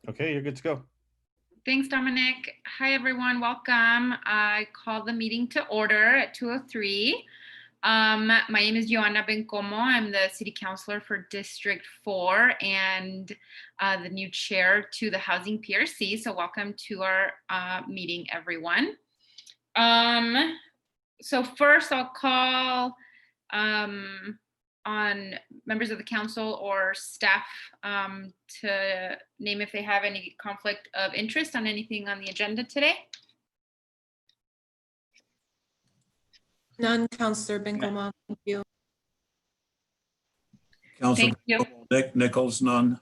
Okay, you're good to go. Thanks, Dominic. Hi, everyone. Welcome. I call the meeting to order at 2:03. My name is Joanna Bencomo. I'm the City Councilor for District 4 and the new chair to the Housing PRC. So welcome to our meeting, everyone. So first I'll call on members of the council or staff to name if they have any conflict of interest on anything on the agenda today. None, Councillor Bencomo. Thank you. Councilor Thank you. Nichols, none.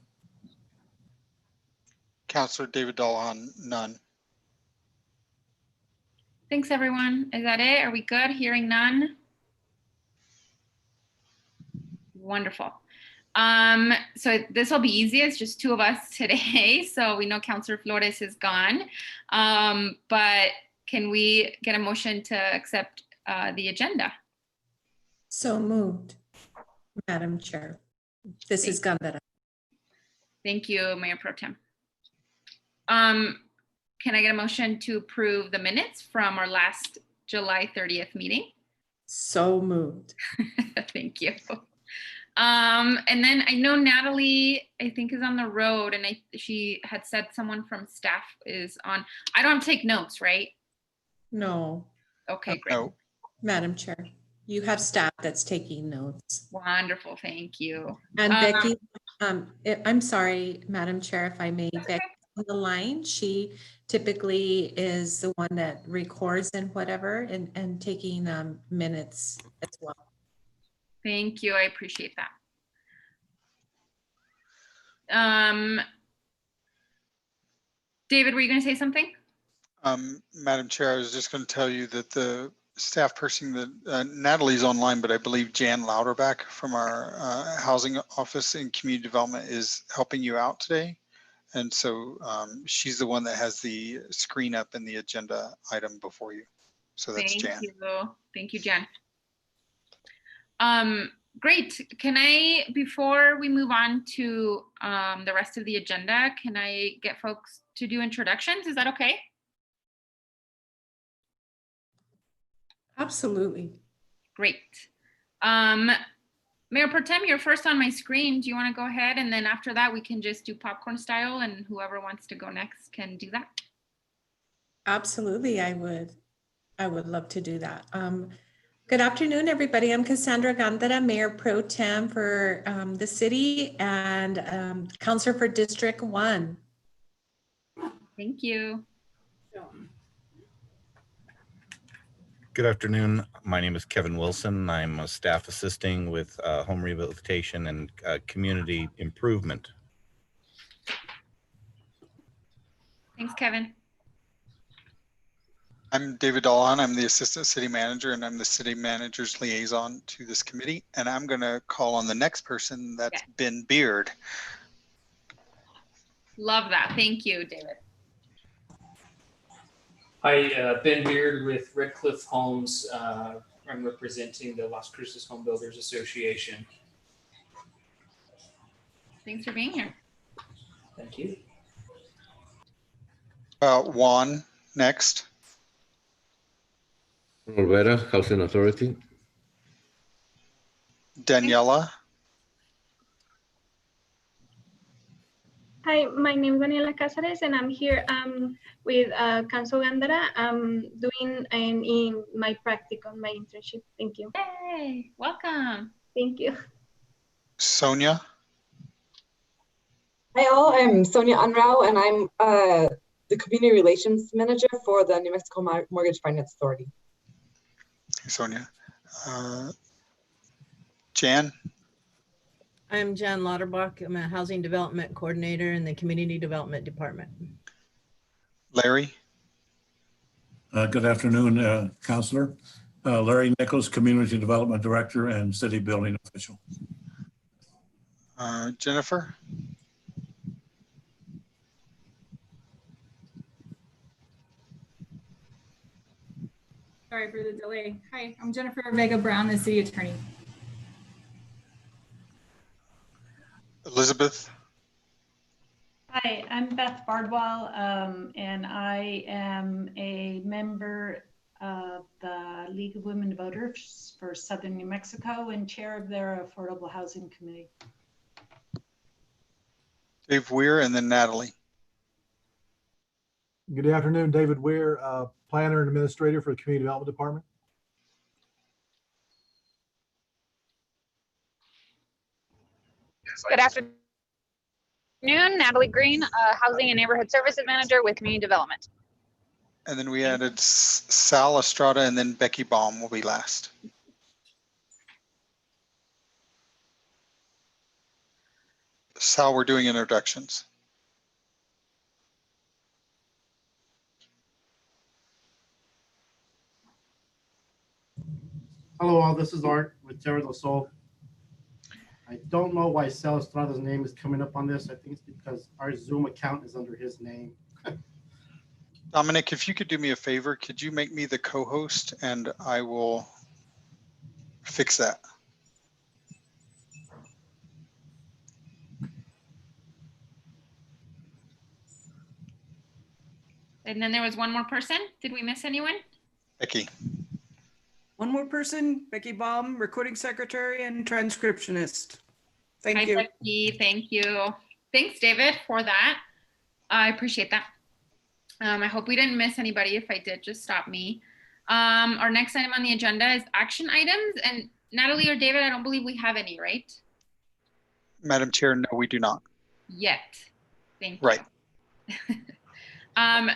Councilor David Dahlon, none. Thanks, everyone. Is that it? Are we good? Hearing none? Wonderful. So this will be easy. It's just two of us today. So we know Councilor Flores is gone. But can we get a motion to accept the agenda? So moved, Madam Chair. This is Gandara. Thank you, Mayor Pro Tem. Can I get a motion to approve the minutes from our last July 30th meeting? So moved. Thank you. And then I know Natalie, I think, is on the road, and she had said someone from staff is on. I don't have to take notes, right? No. Okay, great. No. Madam Chair, you have staff that's taking notes. Wonderful, thank you. And Becky, I'm sorry, Madam Chair, if I may, Becky on the line, she typically is the one that records and whatever and taking minutes as well. Thank you, I appreciate that. David, were you going to say something? Madam Chair, I was just going to tell you that the staff person that Natalie's online, but I believe Jan Lauterbach from our housing office and community development is helping you out today. And so she's the one that has the screen up in the agenda item before you. So that's Jan. Thank you, Jan. Great. Can I, before we move on to the rest of the agenda, can I get folks to do introductions? Is that okay? Absolutely. Great. Mayor Pro Tem, you're first on my screen. Do you want to go ahead? And then after that, we can just do popcorn style, and whoever wants to go next can do that. Absolutely, I would love to do that. Good afternoon, everybody. I'm Cassandra Gandara, Mayor Pro Tem for the city and Councilor for District 1. Thank you. Good afternoon. My name is Kevin Wilson. I'm a staff assisting with home rehabilitation and community improvement. Thanks, Kevin. I'm David Dahlon. I'm the assistant city manager, and I'm the city manager's liaison to this committee. And I'm going to call on the next person. That's Ben Beard. Love that. Thank you, David. Hi, Ben Beard with Red Cliff Homes. I'm representing the Las Cruces Home Builders Association. Thanks for being here. Thank you. Juan, next. Olvera, Housing Authority. Daniela. Hi, my name is Daniela Cáceres, and I'm here with Council Gandara. I'm doing in my practicum, my internship. Thank you. Hey, welcome. Thank you. Sonia. Hi all, I'm Sonia Unrao, and I'm the Community Relations Manager for the New Mexico Mortgage Finance Authority. Hey, Sonia. Jan. I'm Jan Lauterbach. I'm a Housing Development Coordinator in the Community Development Department. Larry. Good afternoon, Councilor. Larry Nichols, Community Development Director and City Building Official. Jennifer. Sorry for the delay. Hi, I'm Jennifer Vega Brown, the City Attorney. Elizabeth. Hi, I'm Beth Bardwell, and I am a member of the League of Women Voters for Southern New Mexico and chair of their Affordable Housing Committee. Dave Weir and then Natalie. Good afternoon, David Weir, planner and administrator for the Community Development Department. Good afternoon, Natalie Green, Housing and Neighborhood Services Manager with Community Development. And then we added Sal Estrada and then Becky Baum will be last. Sal, we're doing introductions. Hello all, this is Art with Terra del Sol. I don't know why Sal Estrada's name is coming up on this. I think it's because our Zoom account is under his name. Dominic, if you could do me a favor, could you make me the co-host and I will fix that. And then there was one more person. Did we miss anyone? Becky. One more person, Becky Baum, recording secretary and transcriptionist. Thank Hi, you. Becky. Thank you. Thanks, David, for that. I appreciate that. I hope we didn't miss anybody. If I did, just stop me. Our next item on the agenda is action items. And Natalie or David, I don't believe we have any, right? Madam Chair, no, we do not. Yet. Thank you. Right.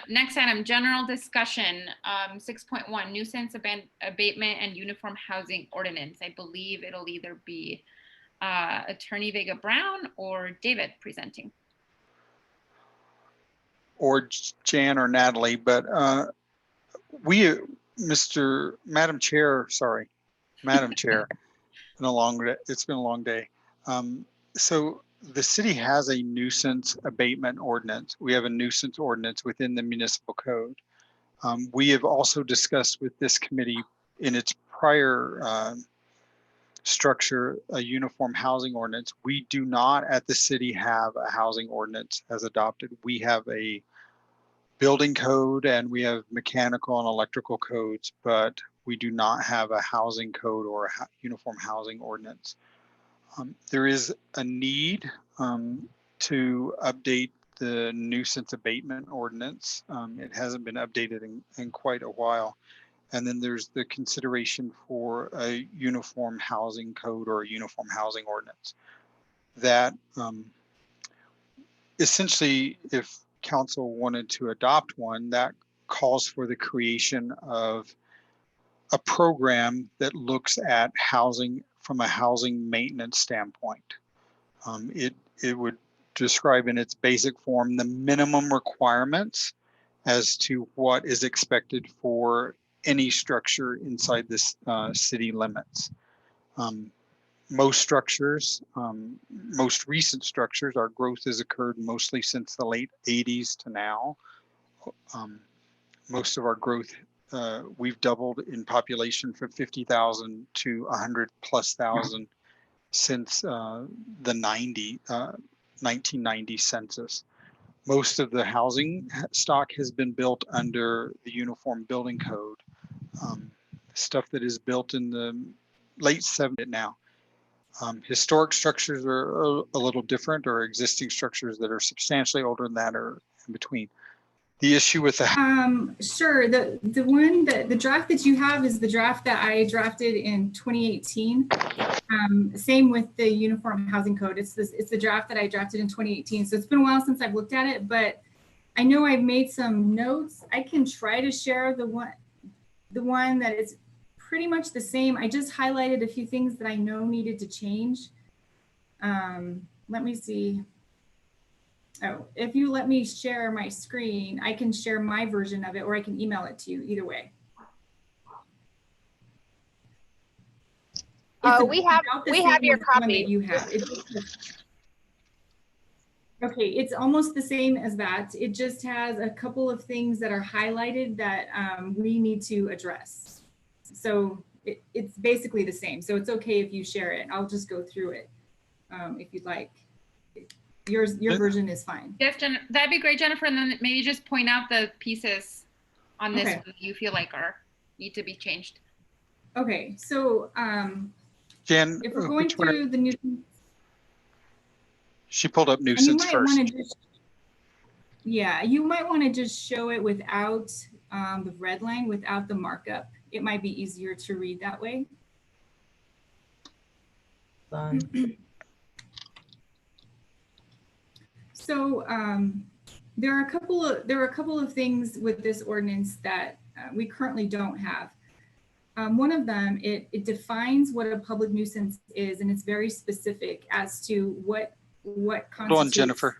Next item, general discussion, 6.1, nuisance abatement and uniform housing ordinance. I believe it'll either be Attorney Vega Brown or David presenting. Or Jan or Natalie, but Madam Chair, it's been a long day. So the city has a nuisance abatement ordinance. We have a nuisance ordinance within the municipal code. We have also discussed with this committee in its prior structure, a uniform housing ordinance. We do not at the city have a housing ordinance as adopted. We have a building code and we have mechanical and electrical codes, but we do not have a housing code or a uniform housing ordinance. There is a need to update the nuisance abatement ordinance. It hasn't been updated in quite a while. And then there's the consideration for a uniform housing code or a uniform housing ordinance. That essentially, if council wanted to adopt one, that calls for the creation of a program that looks at housing from a housing maintenance standpoint. It would describe in its basic form the minimum requirements as to what is expected for any structure inside this city limits. Most structures, most recent structures, our growth has occurred mostly since the late 80s to now. Most of our growth, we've doubled in population from 50,000 to 100,000+ since the 1990 census. Most of the housing stock has been built under the Uniform Building Code. Stuff that is built in the late 70s now. Historic structures are a little different, or existing structures that are substantially older than that are in between. The issue with that. Sure. The draft that you have is the draft that I drafted in 2018. Same with the Uniform Housing Code. It's the draft that I drafted in 2018. So it's been a while since I've looked at it, but I know I've made some notes. I can try to share the one that is pretty much the same. I just highlighted a few things that I know needed to change. Let me see. Oh, if you let me share my screen, I can share my version of it, or I can email it to you, either way. We have your copy. That you have. Okay, it's almost the same as that. It just has a couple of things that are highlighted that we need to address. So it's basically the same. So it's okay if you share it. I'll just go through it if you'd like. your version is fine. Yes, that'd be great, Jennifer. And then maybe just point out the pieces on this Okay. one that you feel like need to be changed. Okay, so Jan, if we're going through the new, she pulled up and you nuisance might first. want to just, yeah, you might want to just show it without the red line, without the markup. It might be easier to read that way. So there are a couple of things with this ordinance that we currently don't have. One of them, it defines what a public nuisance is, and it's very specific as to what constitutes. Hold on, Jennifer.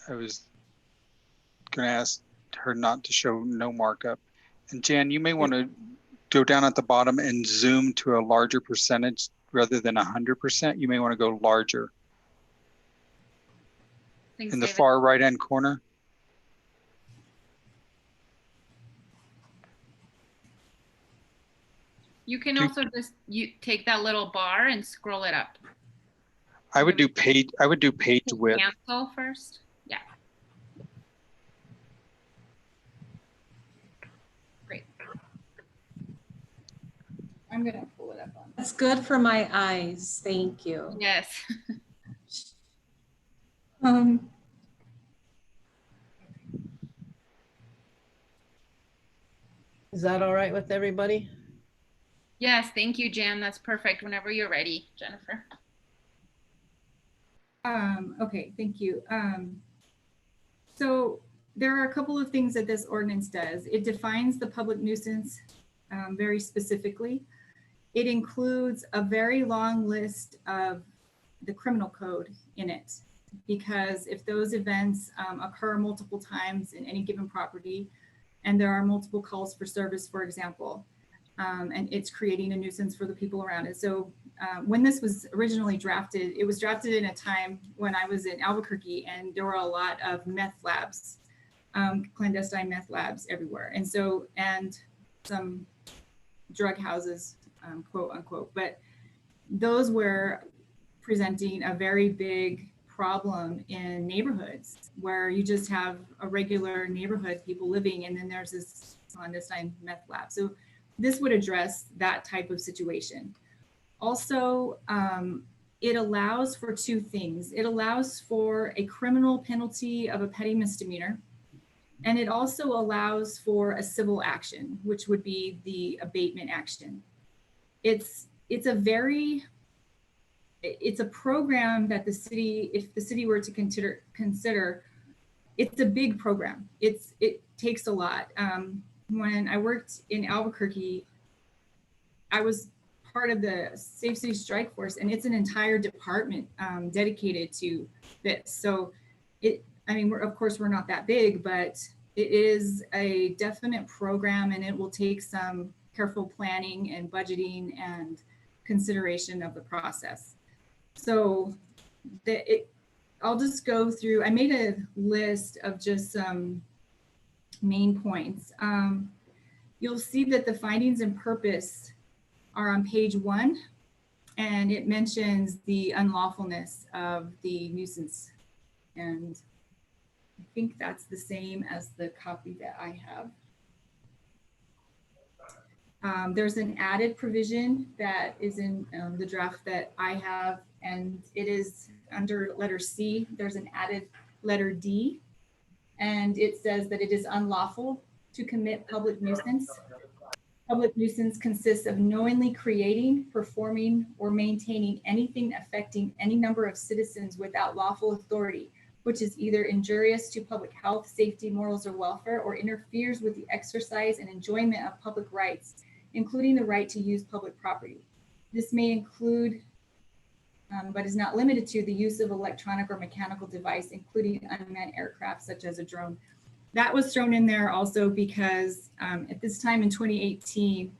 I was going to ask her not to show no markup. And Jan, you may want to go down at the bottom and zoom to a larger percentage rather than 100%. You may want to go larger. Thanks, in the David. far right-hand corner. You can also just take that little bar and scroll it up. I would do page width. Cancel first. Yeah. Great. I'm gonna pull it up on. That's good for my eyes. Thank you. Yes. Is that all right with everybody? Yes, thank you, Jan. That's perfect. Whenever you're ready, Jennifer. Okay, thank you. So there are a couple of things that this ordinance does. It defines the public nuisance very specifically. It includes a very long list of the criminal code in it, because if those events occur multiple times in any given property, and there are multiple calls for service, for example, and it's creating a nuisance for the people around it. So when this was originally drafted, it was drafted in a time when I was in Albuquerque, and there were a lot of meth labs, clandestine meth labs everywhere. And so, and some drug houses, quote unquote, but those were presenting a very big problem in neighborhoods where you just have a regular neighborhood, people living, and then there's this clandestine meth lab. So this would address that type of situation. Also, it allows for two things. It allows for a criminal penalty of a petty misdemeanor, and it also allows for a civil action, which would be the abatement action. It's a program that the city, if the city were to consider, it's a big program. It takes a lot. When I worked in Albuquerque, I was part of the Safe City Strike Force, and it's an entire department dedicated to this. So of course we're not that big, but it is a definite program, and it will take some careful planning and budgeting and consideration of the process. So I'll just go through, I made a list of just some main points. You'll see that the findings and purpose are on page 1, and it mentions the unlawfulness of the nuisance. And I think that's the same as the copy that I have. There's an added provision that is in the draft that I have, and it is under letter C. There's an added letter D, and it says that it is unlawful to commit public nuisance. Public nuisance consists of knowingly creating, performing, or maintaining anything affecting any number of citizens without lawful authority, which is either injurious to public health, safety, morals, or welfare, or interferes with the exercise and enjoyment of public rights, including the right to use public property. This may include, but is not limited to, the use of electronic or mechanical device, including unmanned aircraft such as a drone. That was thrown in there also because at this time in 2018,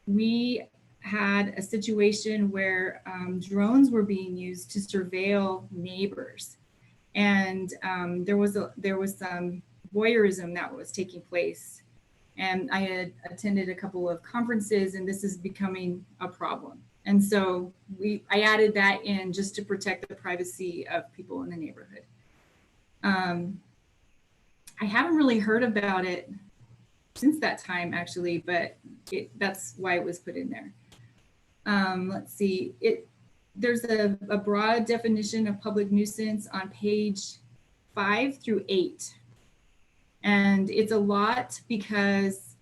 we had a situation where drones were being used to surveil neighbors. And there was some voyeurism that was taking place. And I had attended a couple of conferences, and this is becoming a problem. And so I added that in just to protect the privacy of people in the neighborhood. I haven't really heard about it since that time, actually, but that's why it was put in there. Let's see, there's a broad definition of public nuisance on page 5 through 8. And it's a lot because,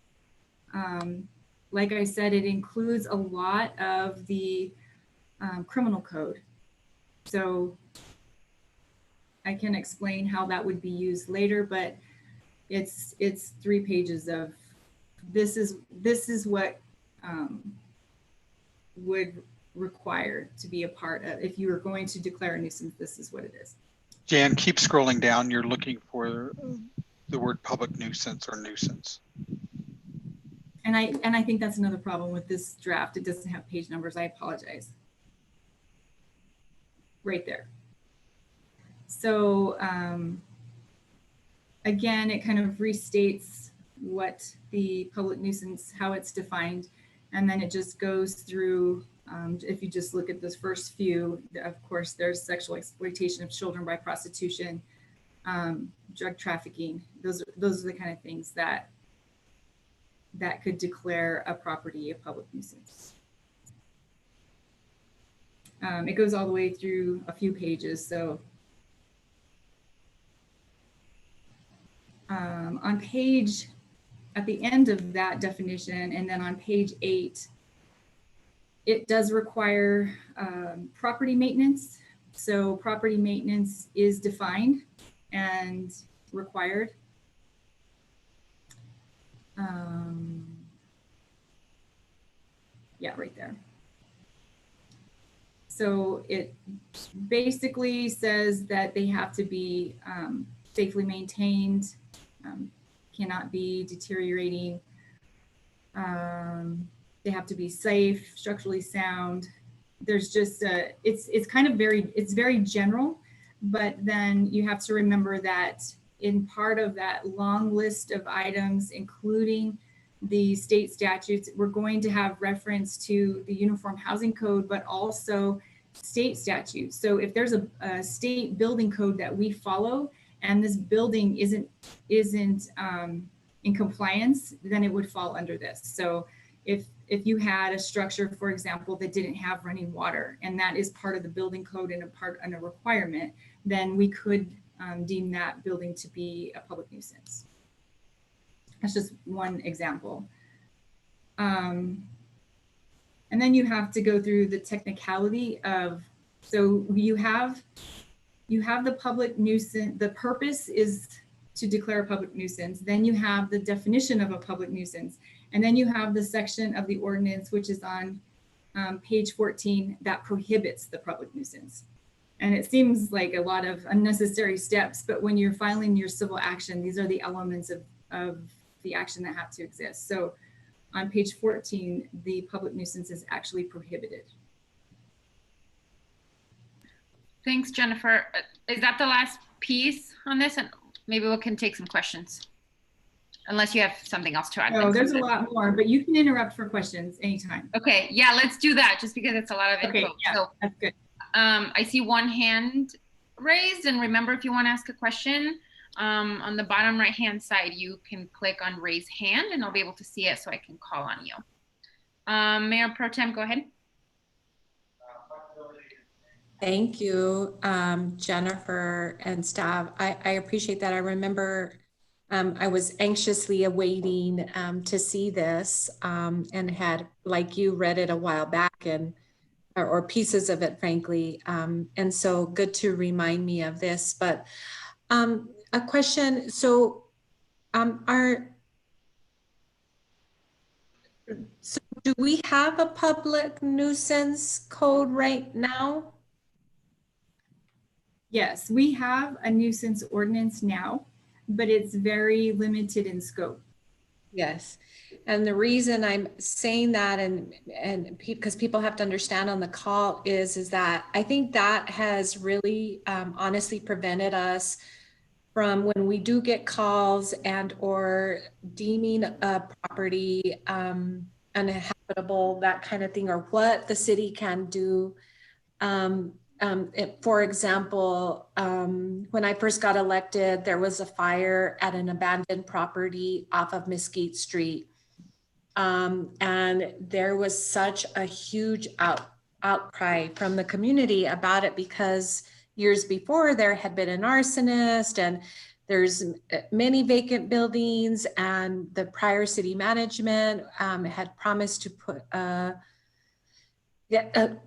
like I said, it includes a lot of the criminal code. So I can explain how that would be used later, but it's 3 pages of this is what would require to be a part of. If you were going to declare a nuisance, this is what it is. Jan, keep scrolling down. You're looking for the word public nuisance or nuisance. And I think that's another problem with this draft. It doesn't have page numbers. I apologize. Right there. So again, it kind of restates what the public nuisance, how it's defined. And then it just goes through, if you just look at those first few, of course, there's sexual exploitation of children by prostitution, drug trafficking. Those are the kind of things that could declare a property a public nuisance. It goes all the way through a few pages. So on page, at the end of that definition, and then on page 8, it does require property maintenance. So property maintenance is defined and required. Yeah, right there. So it basically says that they have to be safely maintained, cannot be deteriorating. They have to be safe, structurally sound. There's just it's kind of very general, but then you have to remember that in part of that long list of items, including the state statutes, we're going to have reference to the Uniform Housing Code, but also state statutes. So if there's a state building code that we follow and this building isn't in compliance, then it would fall under this. So if you had a structure, for example, that didn't have running water, and that is part of the building code and a requirement, then we could deem that building to be a public nuisance. That's just one example. And then you have to go through the technicality of, so you have the public nuisance, the purpose is to declare a public nuisance. Then you have the definition of a public nuisance. And then you have the section of the ordinance, which is on page 14, that prohibits the public nuisance. And it seems like a lot of unnecessary steps, but when you're filing your civil action, these are the elements of the action that have to exist. So on page 14, the public nuisance is actually prohibited. Thanks, Jennifer. Is that the last piece on this? And maybe we can take some questions. Unless you have something else to add. No, there's a lot more, but you can interrupt for questions anytime. Okay, yeah, let's do that just because it's a lot of info. Okay, yeah, so, that's good. I see one hand raised, and remember, if you want to ask a question, on the bottom right-hand side, you can click on raise hand and I'll be able to see it so I can call on you. Mayor Pro Tem, go ahead. Thank you, Jennifer and staff. I appreciate that. I remember I was anxiously awaiting to see this and had, like you, read it a while back and or pieces of it, frankly. And so good to remind me of this. But a question, so so do we have a public nuisance code right now? Yes, we have a nuisance ordinance now, but it's very limited in scope. Yes. And the reason I'm saying that, and because people have to understand on the call is that I think that has really honestly prevented us from, when we do get calls and or deeming a property a uninhabitable, that kind of thing, or what the city can do. For example, when I first got elected, there was a fire at an abandoned property off of Mesquite Street. And there was such a huge outcry from the community about it, because years before there had been an arsonist, and there's many vacant buildings, and the prior city management had promised to put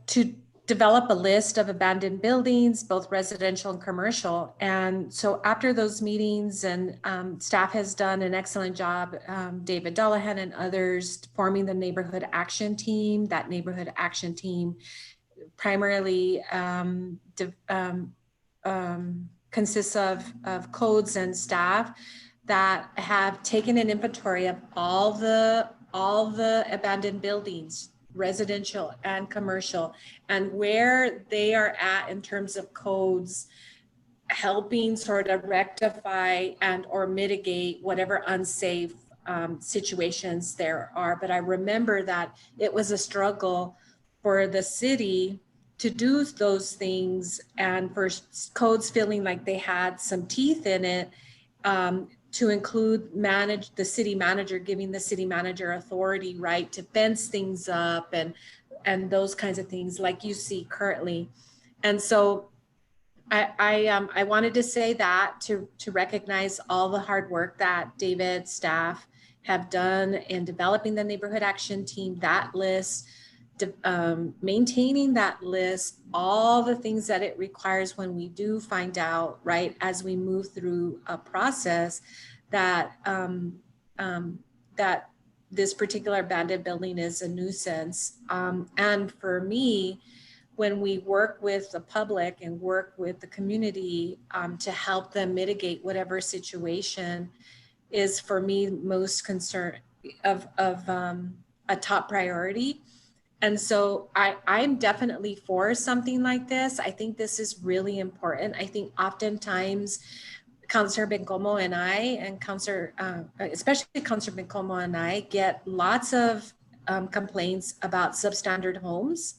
to develop a list of abandoned buildings, both residential and commercial. And so after those meetings, and staff has done an excellent job, David Dullahan and others, forming the neighborhood action team. That neighborhood action team primarily consists of codes and staff that have taken an inventory of all the abandoned buildings, residential and commercial, and where they are at in terms of codes, helping sort of rectify and or mitigate whatever unsafe situations there are. But I remember that it was a struggle for the city to do those things, and for codes feeling like they had some teeth in it, to include the city manager, giving the city manager authority, right, to fence things up and those kinds of things like you see currently. And so I wanted to say that to recognize all the hard work that David, staff have done in developing the neighborhood action team, that list, maintaining that list, all the things that it requires when we do find out, right, as we move through a process that that this particular abandoned building is a nuisance. And for me, when we work with the public and work with the community to help them mitigate whatever situation is, for me, most concern of a top priority. And so I'm definitely for something like this. I think this is really important. I think oftentimes Councilor Bencomo and I, and especially Councilor Bencomo and I, get lots of complaints about substandard homes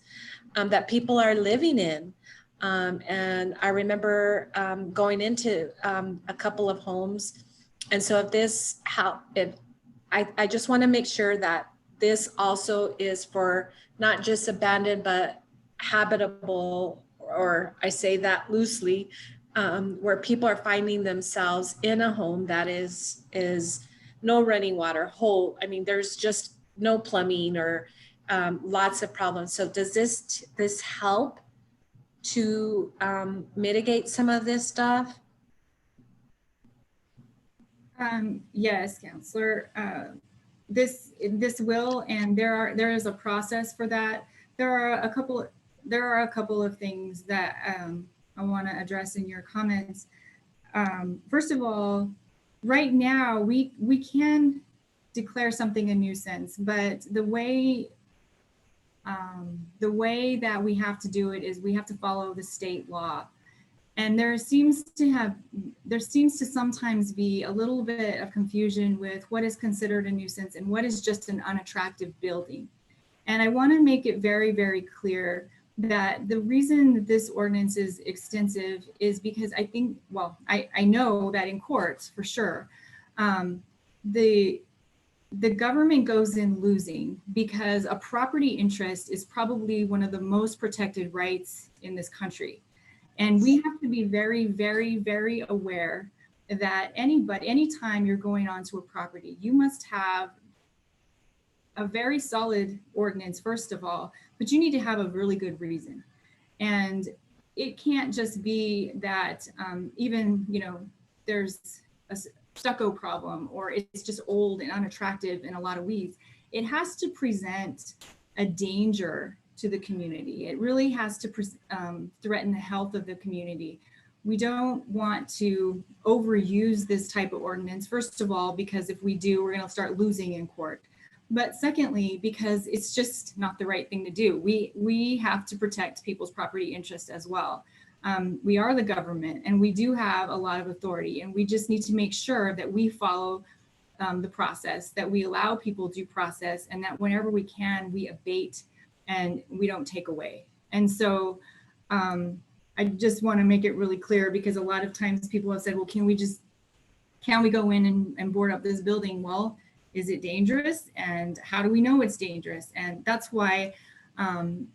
that people are living in. And I remember going into a couple of homes. And so I just want to make sure that this also is for not just abandoned, but habitable, or I say that loosely, where people are finding themselves in a home that is no running water, I mean, there's just no plumbing, or lots of problems. So does this help to mitigate some of this stuff? Yes, Councillor. This will, and there is a process for that. There are a couple of things that I want to address in your comments. First of all, right now we can declare something a nuisance, but the way that we have to do it is we have to follow the state law. And there seems to sometimes be a little bit of confusion with what is considered a nuisance and what is just an unattractive building. And I want to make it very, very clear that the reason that this ordinance is extensive is because I think, well, I know that in courts for sure, the government goes in losing, because a property interest is probably one of the most protected rights in this country. And we have to be very, very, very aware that anytime you're going onto a property, you must have a very solid ordinance, first of all, but you need to have a really good reason. And it can't just be that even, there's a stucco problem, or it's just old and unattractive and a lot of weeds. It has to present a danger to the community. It really has to threaten the health of the community. We don't want to overuse this type of ordinance, first of all, because if we do, we're going to start losing in court. But secondly, because it's just not the right thing to do. We have to protect people's property interests as well. We are the government, and we do have a lot of authority, and we just need to make sure that we follow the process, that we allow people due process, and that whenever we can, we abate and we don't take away. And so I just want to make it really clear, because a lot of times people have said, well, can we go in and board up this building? Well, is it dangerous? And how do we know it's dangerous? And that's why in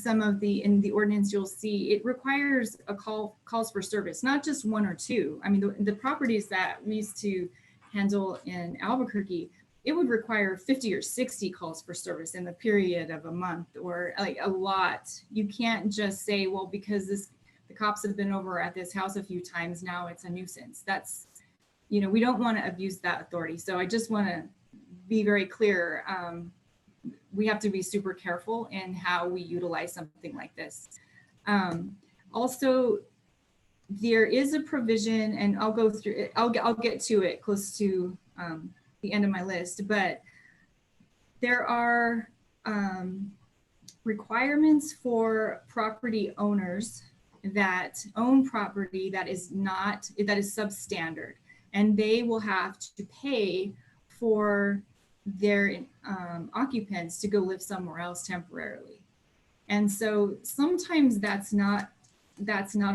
the ordinance, you'll see it requires a calls for service, not just one or two. I mean, the properties that we used to handle in Albuquerque, it would require 50 or 60 calls for service in the period of a month, or like a lot. You can't just say, well, because the cops have been over at this house a few times, now it's a nuisance. That's, we don't want to abuse that authority. So I just want to be very clear. We have to be super careful in how we utilize something like this. Also, there is a provision, and I'll go through it. I'll get to it close to the end of my list, but there are requirements for property owners that own property that is substandard, and they will have to pay for their occupants to go live somewhere else temporarily. And so sometimes that's not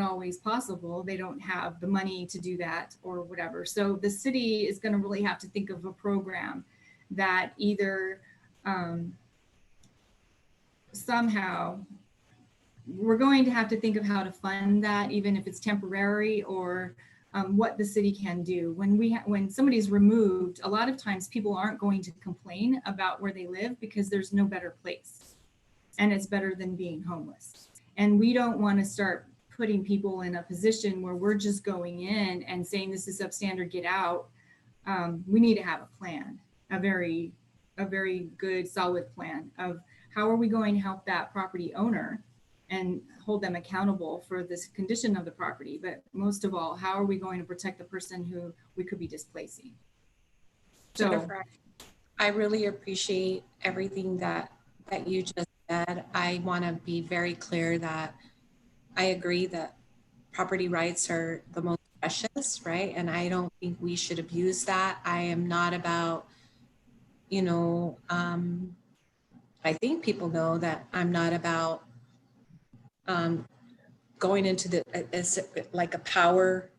always possible. They don't have the money to do that or whatever. So the city is going to really have to think of a program that either somehow we're going to have to think of how to fund that, even if it's temporary, or what the city can do. When somebody's removed, a lot of times people aren't going to complain about where they live because there's no better place, and it's better than being homeless. And we don't want to start putting people in a position where we're just going in and saying this is substandard, get out. We need to have a plan, a very good, solid plan of how are we going to help that property owner and hold them accountable for this condition of the property. But most of all, how are we going to protect the person who we could be displacing? So Jennifer, I really appreciate everything that you just said. I want to be very clear that I agree that property rights are the most precious, right? And I don't think we should abuse that. I am not about, I think people know that I'm not about going into like a power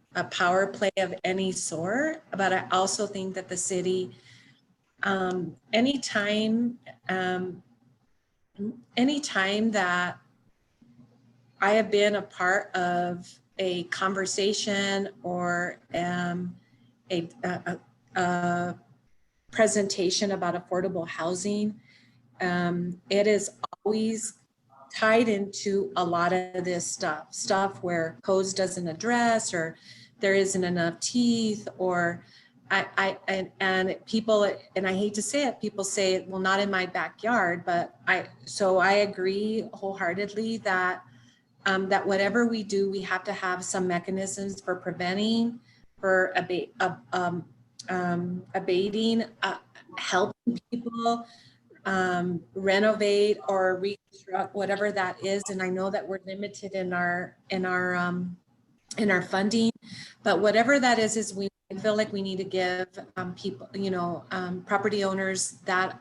play of any sort. But I also think that the city, anytime that I have been a part of a conversation or a presentation about affordable housing, it is always tied into a lot of this stuff where codes doesn't address, or there isn't enough teeth, or and people, and I hate to say it, people say, well, not in my backyard, but I agree wholeheartedly that that whatever we do, we have to have some mechanisms for preventing, for abating, helping people renovate or reconstruct, whatever that is. And I know that we're limited in our funding, but whatever that is I feel like we need to give people, property owners that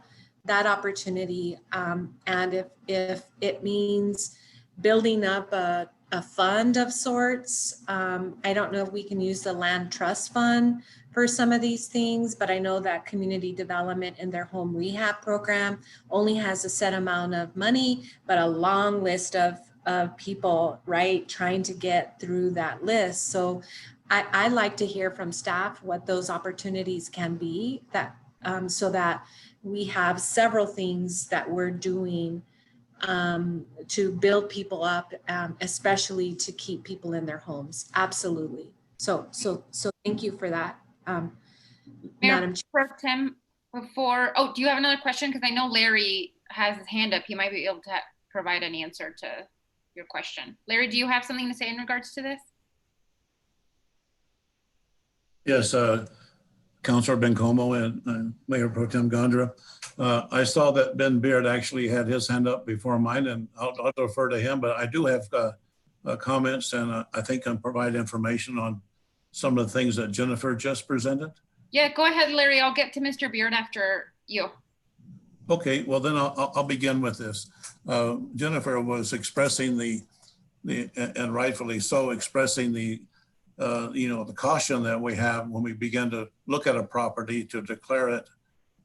opportunity. And if it means building up a fund of sorts, I don't know if we can use the land trust fund for some of these things, but I know that community development in their home rehab program only has a set amount of money, but a long list of people, right, trying to get through that list. So I like to hear from staff what those opportunities can be, that so that we have several things that we're doing to build people up, especially to keep people in their homes. Absolutely. So thank you for that. Madam Chair, Tim, do you have another question? Because I know Larry has his hand up. He might be able to provide an answer to your question. Larry, do you have something to say in regards to this? Yes, Councilor Bencomo and Mayor Pro Tem Gondra. I saw that Ben Beard actually had his hand up before mine, and I'll defer to him, but I do have comments, and I think I'll provide information on some of the things that Jennifer just presented. Yeah, go ahead, Larry. I'll get to Mr. Beard after you. Okay, well then I'll begin with this. Jennifer was expressing and rightfully so, expressing the caution that we have when we begin to look at a property to declare it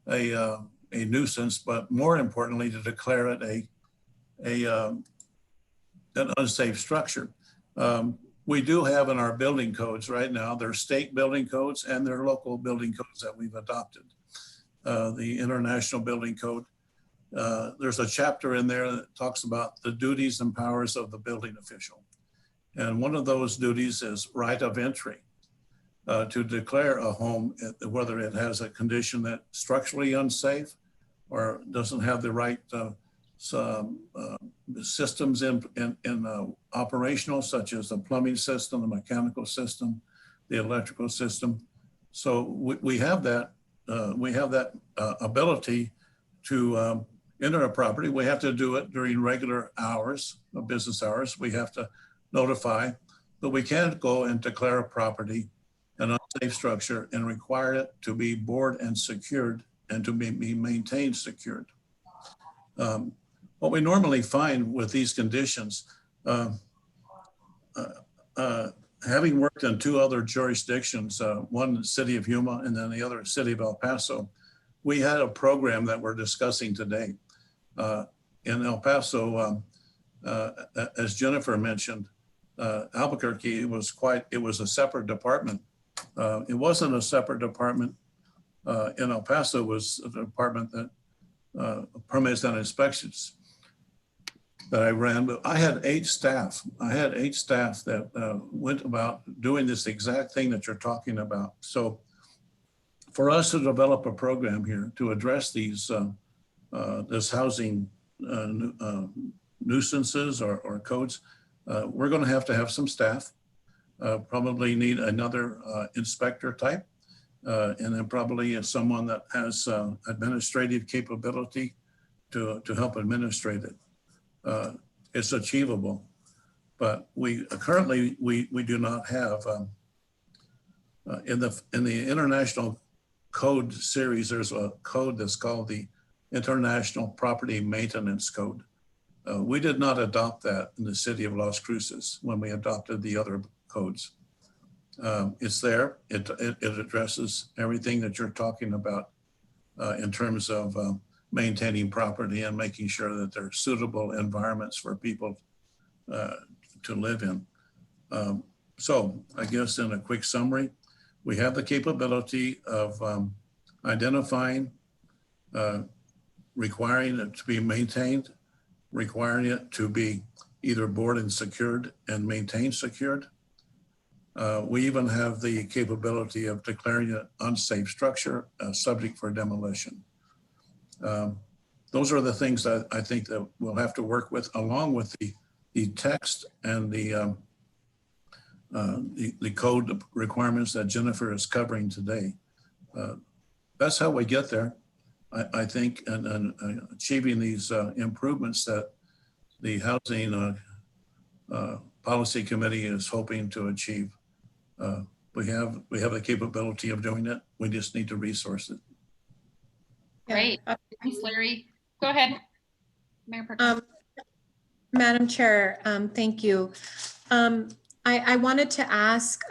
a nuisance, but more importantly, to declare it an unsafe structure. We do have in our building codes right now, there's state building codes and there are local building codes that we've adopted. The International Building Code, there's a chapter in there that talks about the duties and powers of the building official. And one of those duties is right of entry, to declare a home, whether it has a condition that's structurally unsafe or doesn't have the right systems in operational, such as the plumbing system, the mechanical system, the electrical system. So we have that ability to enter a property. We have to do it during regular hours, business hours. We have to notify, but we can't go and declare a property an unsafe structure and require it to be board and secured and to be maintained secured. What we normally find with these conditions, having worked in two other jurisdictions, one in the city of Yuma and then the other city of El Paso, we had a program that we're discussing today. In El Paso, as Jennifer mentioned, Albuquerque, it was a separate department. It wasn't a separate department. In El Paso, it was a department that permits and inspections that I ran, but I had 8 staff. I had 8 staff that went about doing this exact thing that you're talking about. So for us to develop a program here to address these this housing nuisances or codes, we're going to have some staff, probably need another inspector type, and then probably someone that has administrative capability to help administrate it. It's achievable, but we currently do not have in the international code series. There's a code that's called the International Property Maintenance Code. We did not adopt that in the city of Las Cruces when we adopted the other codes. It's there. It addresses everything that you're talking about in terms of maintaining property and making sure that there are suitable environments for people to live in. So I guess in a quick summary, we have the capability of identifying, requiring it to be maintained, requiring it to be either board and secured and maintained secured. We even have the capability of declaring it unsafe structure subject for demolition. Those are the things that I think that we'll have to work with, along with the text and the code requirements that Jennifer is covering today. That's how we get there, I think, and achieving these improvements that the Housing Policy Committee is hoping to achieve. We have the capability of doing it. We just need to resource it. Great. Thanks, Larry. Go ahead, Mayor Pro Tem. Madam Chair, thank you. I wanted to ask,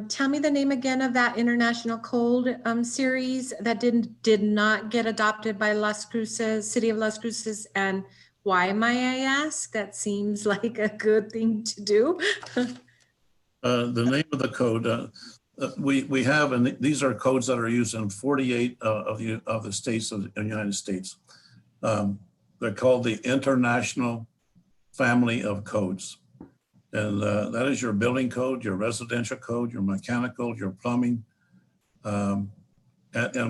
tell me the name again of that international code series that did not get adopted by Las Cruces, City of Las Cruces, and why, may I ask? That seems like a good thing to do. The name of the code, we have, and these are codes that are used in 48 of the states of the United States. They're called the International Family of Codes. And that is your building code, your residential code, your mechanical, your plumbing. And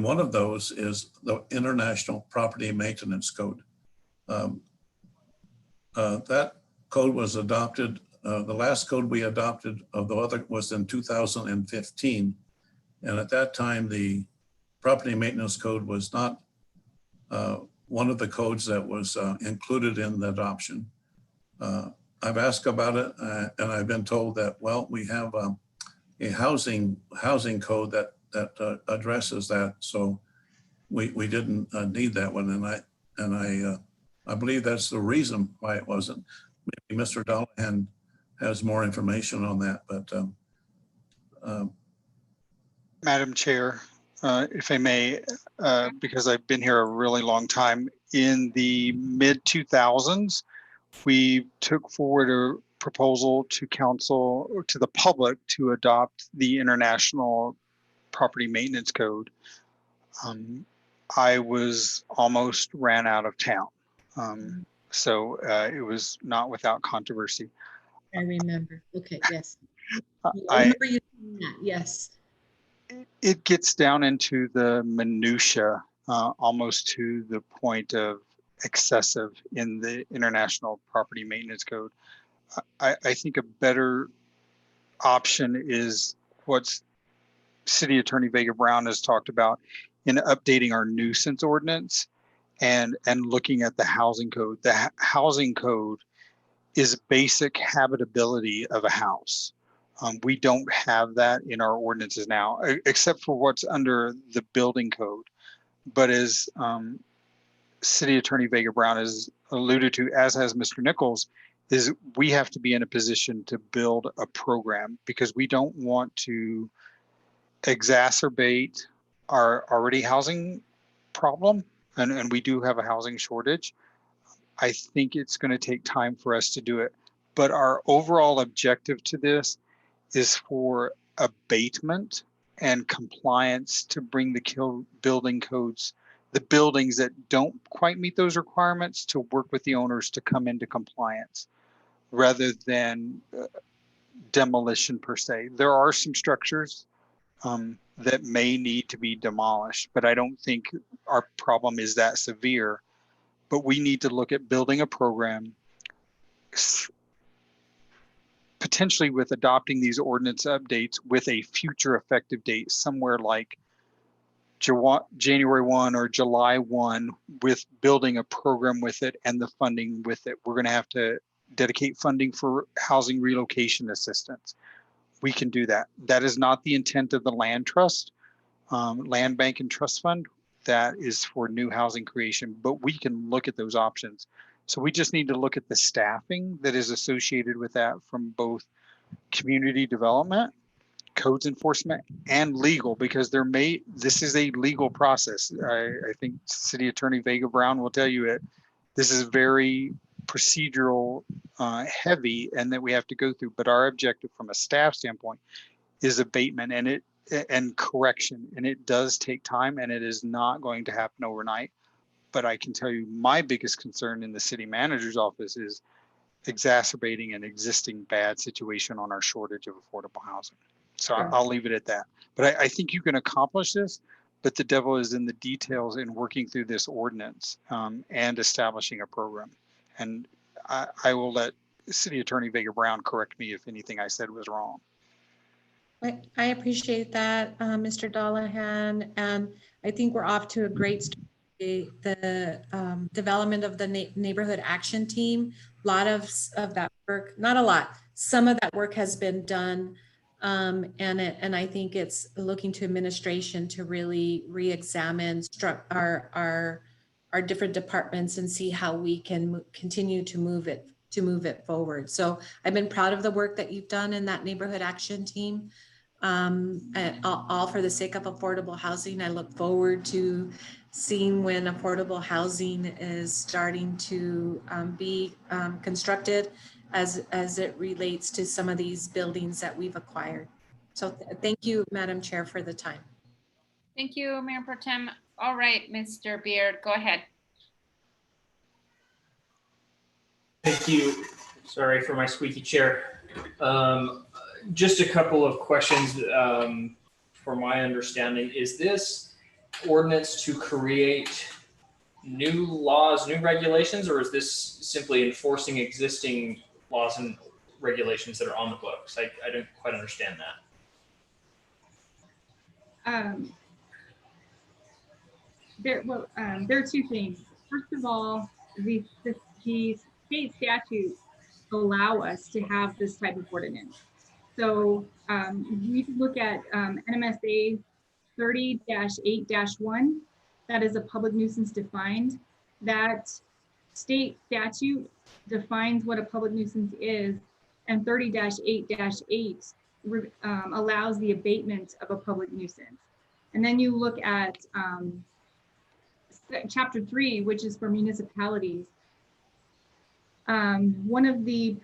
one of those is the International Property Maintenance Code. That code was adopted, the last code we adopted of the other was in 2015. And at that time, the Property Maintenance Code was not one of the codes that was included in the adoption. I've asked about it and I've been told that, well, we have a housing code that that addresses that. So we didn't need that one, and I believe that's the reason why it wasn't. Maybe Mr. Dollahan has more information on that, but Madam Chair, if I may, because I've been here a really long time, in the mid 2000s, we took forward a proposal to council or to the public to adopt the International Property Maintenance Code. I was almost ran out of town. So it was not without controversy. I remember. Okay, yes. I I remember you saying that, yes. it gets down into the minutia, almost to the point of excessive in the International Property Maintenance Code. I think a better option is what City Attorney Vega Brown has talked about in updating our nuisance ordinance and looking at the housing code. The housing code is basic habitability of a house. We don't have that in our ordinances now, except for what's under the building code. But as City Attorney Vega Brown has alluded to, as has Mr. Nichols, is we have to be in a position to build a program because we don't want to exacerbate our already housing problem. And we do have a housing shortage. I think it's going to take time for us to do it. But our overall objective to this is for abatement and compliance to bring the building codes, the buildings that don't quite meet those requirements, to work with the owners to come into compliance rather than demolition per se. There are some structures that may need to be demolished, but I don't think our problem is that severe. But we need to look at building a program, potentially with adopting these ordinance updates with a future effective date, somewhere like January 1 or July 1, with building a program with it and the funding with it. We're going to have to dedicate funding for housing relocation assistance. We can do that. That is not the intent of the land trust, land bank and trust fund. That is for new housing creation, but we can look at those options. So we just need to look at the staffing that is associated with that from both community development, codes enforcement, and legal, because this is a legal process. I think City Attorney Vega Brown will tell you this is very procedural heavy and that we have to go through. But our objective from a staff standpoint is abatement and correction. And it does take time and it is not going to happen overnight. But I can tell you my biggest concern in the city manager's office is exacerbating an existing bad situation on our shortage of affordable housing. So I'll leave it at that. But I think you can accomplish this, but the devil is in the details in working through this ordinance and establishing a program. And I will let City Attorney Vega Brown correct me if anything I said was wrong. I appreciate that, Mr. Dollahan, and I think we're off to a great start. The development of the neighborhood action team, a lot of that work, not a lot, some of that work has been done, and I think it's looking to administration to really re-examine our different departments and see how we can continue to move it forward. So I've been proud of the work that you've done in that neighborhood action team, all for the sake of affordable housing. I look forward to seeing when affordable housing is starting to be constructed as it relates to some of these buildings that we've acquired. So thank you, Madam Chair, for the time. Thank you, Mayor Pro Tem. All right, Mr. Beard, go ahead. Thank you. Sorry for my squeaky chair. Just a couple of questions for my understanding. Is this ordinance to create new laws, new regulations, or is this simply enforcing existing laws and regulations that are on the books? I don't quite understand that. There are two things. First of all, the state statutes allow us to have this type of ordinance. So we look at NMSA 30-8-1, that is a public nuisance defined. That state statute defines what a public nuisance is, and 30-8-8 allows the abatement of a public nuisance. And then you look at Chapter 3, which is for municipalities. One of the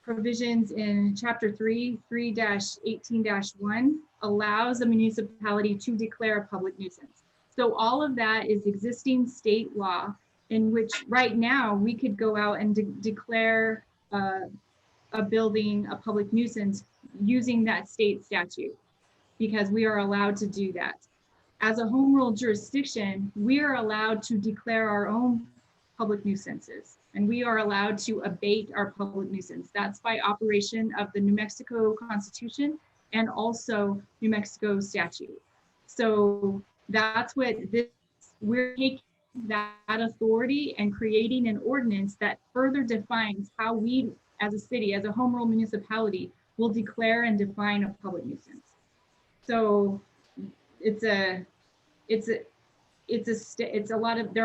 provisions in Chapter 3, 3-18-1, allows a municipality to declare a public nuisance. So all of that is existing state law, in which right now we could go out and declare a building a public nuisance using that state statute, because we are allowed to do that. As a home rule jurisdiction, we are allowed to declare our own public nuisances, and we are allowed to abate our public nuisance. That's by operation of the New Mexico Constitution and also New Mexico statute. So that's what this, we're taking that authority and creating an ordinance that further defines how we as a city, as a home rule municipality, will declare and define a public nuisance. So there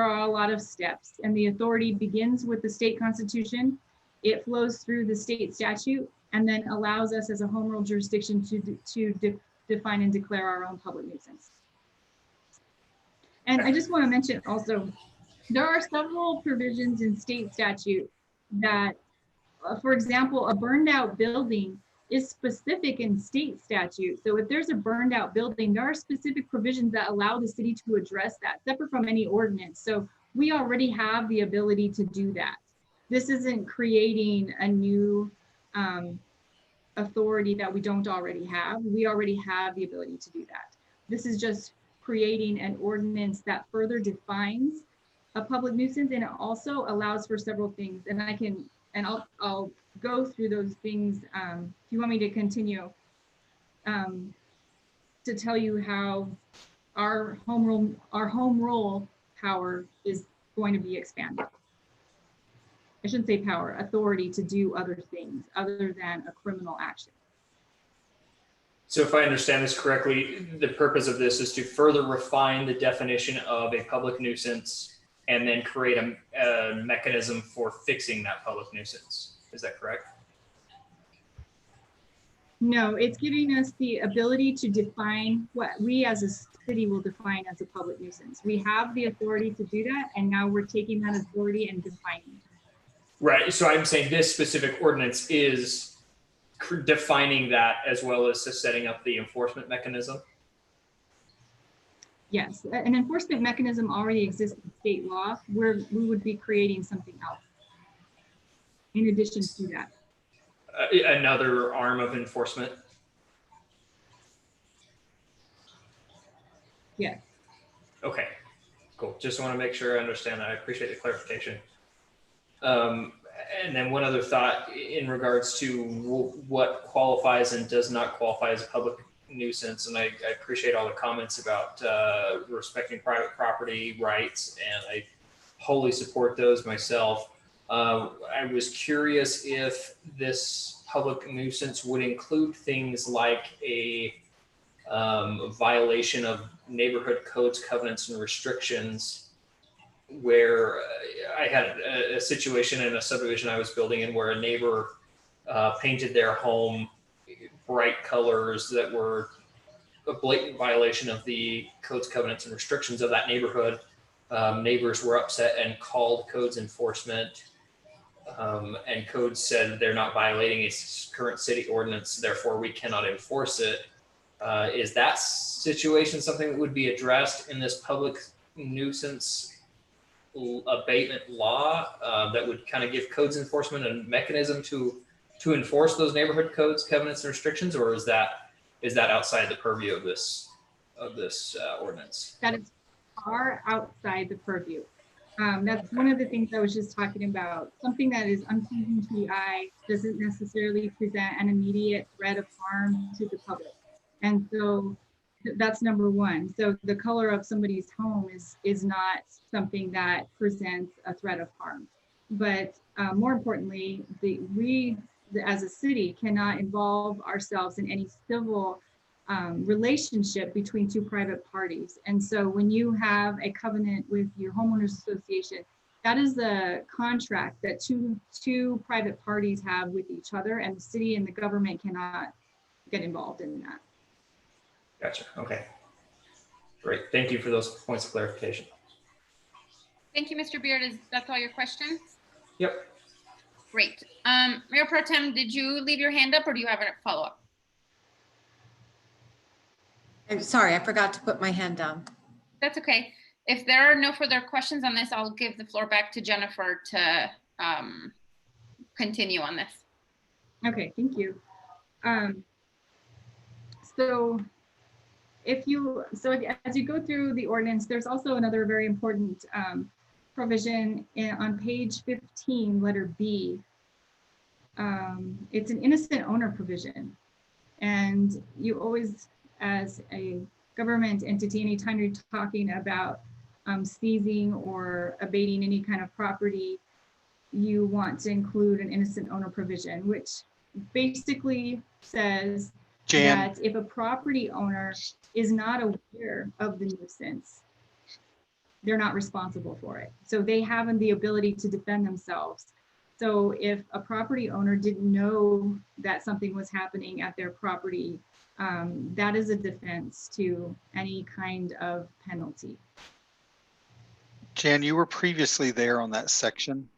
are a lot of steps, and the authority begins with the state constitution. It flows through the state statute, and then allows us as a home rule jurisdiction to define and declare our own public nuisance. And I just want to mention also, there are several provisions in state statute that, for example, a burned out building is specific in state statute. So if there's a burned out building, there are specific provisions that allow the city to address that, separate from any ordinance. So we already have the ability to do that. This isn't creating a new authority that we don't already have. We already have the ability to do that. This is just creating an ordinance that further defines a public nuisance, and it also allows for several things. And I'll go through those things. If you want me to continue to tell you how our home rule power is going to be expanded. I shouldn't say power, authority to do other things other than a criminal action. So if I understand this correctly, the purpose of this is to further refine the definition of a public nuisance and then create a mechanism for fixing that public nuisance. Is that correct? No, it's giving us the ability to define what we as a city will define as a public nuisance. We have the authority to do that, and now we're taking that authority and defining it. Right, so I'm saying this specific ordinance is defining that as well as setting up the enforcement mechanism. Yes, an enforcement mechanism already exists in state law, where we would be creating something else in addition to that. Another arm of enforcement. Yes. Okay, cool. Just want to make sure I understand that. I appreciate the clarification. And then one other thought in regards to what qualifies and does not qualify as a public nuisance. And I appreciate all the comments about respecting private property rights, and I wholly support those myself. I was curious if this public nuisance would include things like a violation of neighborhood codes, covenants, and restrictions, where I had a situation in a subdivision I was building in where a neighbor painted their home bright colors that were a blatant violation of the codes, covenants, and restrictions of that neighborhood. Neighbors were upset and called codes enforcement, and codes said they're not violating its current city ordinance, therefore we cannot enforce it. Is that situation something that would be addressed in this public nuisance abatement law that would kind of give codes enforcement a mechanism to enforce those neighborhood codes, covenants, and restrictions, or is that outside the purview of this ordinance? That is far outside the purview. That's one of the things I was just talking about. Something that is unpleasing to the eye doesn't necessarily present an immediate threat of harm to the public. And so that's number one. So the color of somebody's home is not something that presents a threat of harm. But more importantly, we as a city cannot involve ourselves in any civil relationship between two private parties. And so when you have a covenant with your homeowners association, that is the contract that two private parties have with each other, and the city and the government cannot get involved in that. Gotcha. Okay. Great. Thank you for those points of clarification. Thank you, Mr. Beard. That's all your questions? Yep. Great. Mayor Pro Tem, did you leave your hand up or do you have a follow-up? I'm sorry, I forgot to put my hand down. That's okay. If there are no further questions on this, I'll give the floor back to Jennifer to continue on this. Okay, thank you. So as you go through the ordinance, there's also another very important provision on page 15, letter B. It's an innocent owner provision. And you always, as a government entity, anytime you're talking about seizing or abating any kind of property, you want to include an innocent owner provision, which basically says that if a property owner is not aware of the nuisance, they're not responsible for it. So they have the ability to defend themselves. So if a property owner didn't know that something was happening at their property, that is a defense to any kind of penalty. Jan, you were previously there on that section.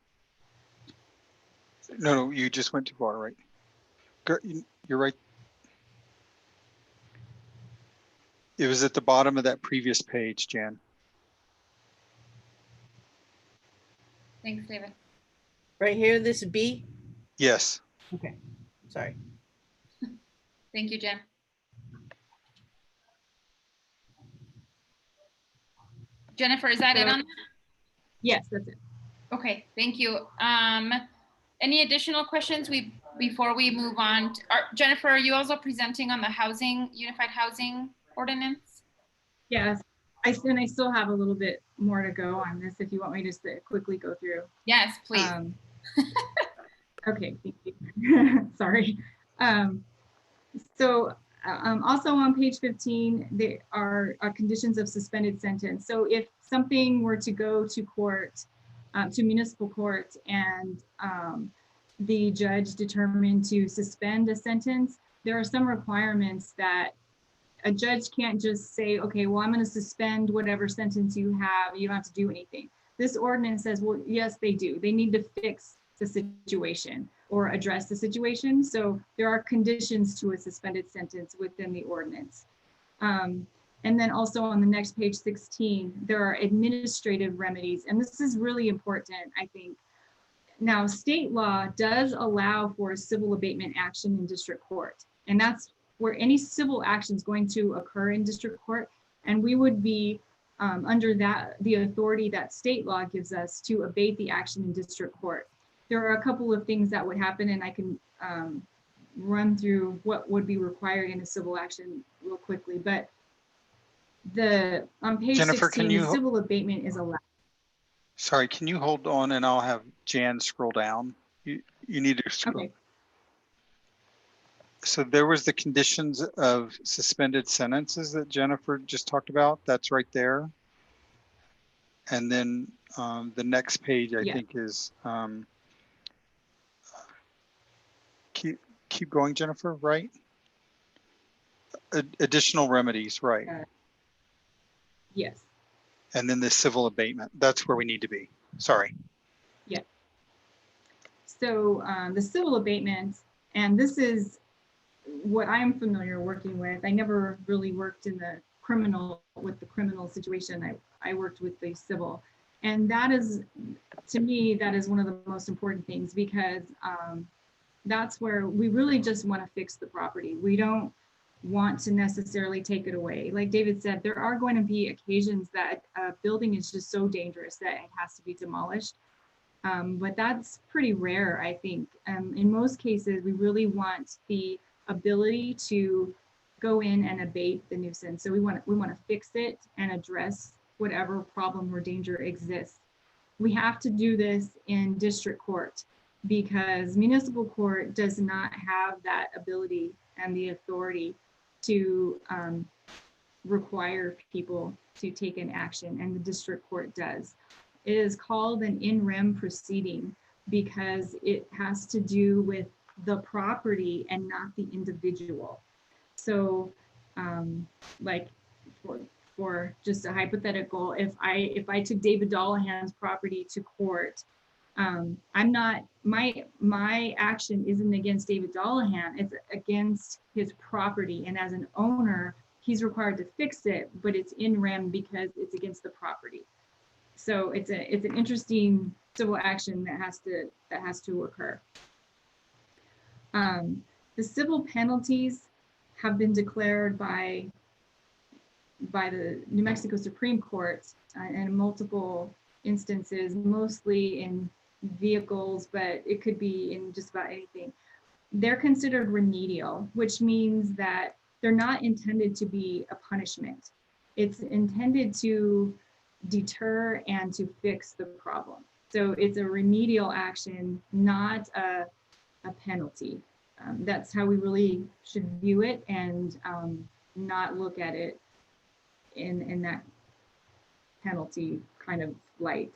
No, you just went too far, right? You're right. It was at the bottom of that previous page, Jan. Thanks, David. Right here, this B? Yes. Okay, sorry. Thank you, Jen. Jennifer, is that it on that? Yes, that's it. Okay, thank you. Any additional questions before we move on? Jennifer, are you also presenting on the unified housing ordinance? Yes, I still have a little bit more to go on this if you want me just to quickly go through. Yes, please. Okay, thank you. Sorry. Also on page 15, there are conditions of suspended sentence. So if something were to go to court, to municipal court, and the judge determined to suspend a sentence, there are some requirements that a judge can't just say, okay, well, I'm going to suspend whatever sentence you have. You don't have to do anything. This ordinance says, well, yes, they do. They need to fix the situation or address the situation. So there are conditions to a suspended sentence within the ordinance. And then also on the next page 16, there are administrative remedies. And this is really important, I think. Now, state law does allow for civil abatement action in district court. And that's where any civil action is going to occur in district court. And we would be under the authority that state law gives us to abate the action in district court. There are a couple of things that would happen, and I can run through what would be required in a civil action real quickly. But on page Jennifer, 16, the civil abatement is allowed. Sorry, can you hold on and I'll have Jan scroll down? You need to scroll. Okay. So there was the conditions of suspended sentences that Jennifer just talked about. That's right there. And then the next page, I think, is keep going, Jennifer, right? Additional remedies, right? Yes. And then the civil abatement. That's where we need to be. Sorry. Yeah. So the civil abatement, and this is what I'm familiar working with. I never really worked in the criminal situation. I worked with the civil. And that is, to me, that is one of the most important things, because that's where we really just want to fix the property. We don't want to necessarily take it away. Like David said, there are going to be occasions that a building is just so dangerous that it has to be demolished. But that's pretty rare, I think. In most cases, we really want the ability to go in and abate the nuisance. So we want to fix it and address whatever problem or danger exists. We have to do this in district court because municipal court does not have that ability and the authority to require people to take an action, and the district court does. It is called an in rem proceeding because it has to do with the property and not the individual. So like for just a hypothetical, if I took David Dollahan's property to court, I'm not, my action isn't against David Dollahan, it's against his property. And as an owner, he's required to fix it, but it's in rem because it's against the property. So it's an interesting civil action that has to occur. The civil penalties have been declared by the New Mexico Supreme Court in multiple instances, mostly in vehicles, but it could be in just about anything. They're considered remedial, which means that they're not intended to be a punishment. It's intended to deter and to fix the problem. So it's a remedial action, not a penalty. That's how we really should view it, and not look at it in that penalty kind of light.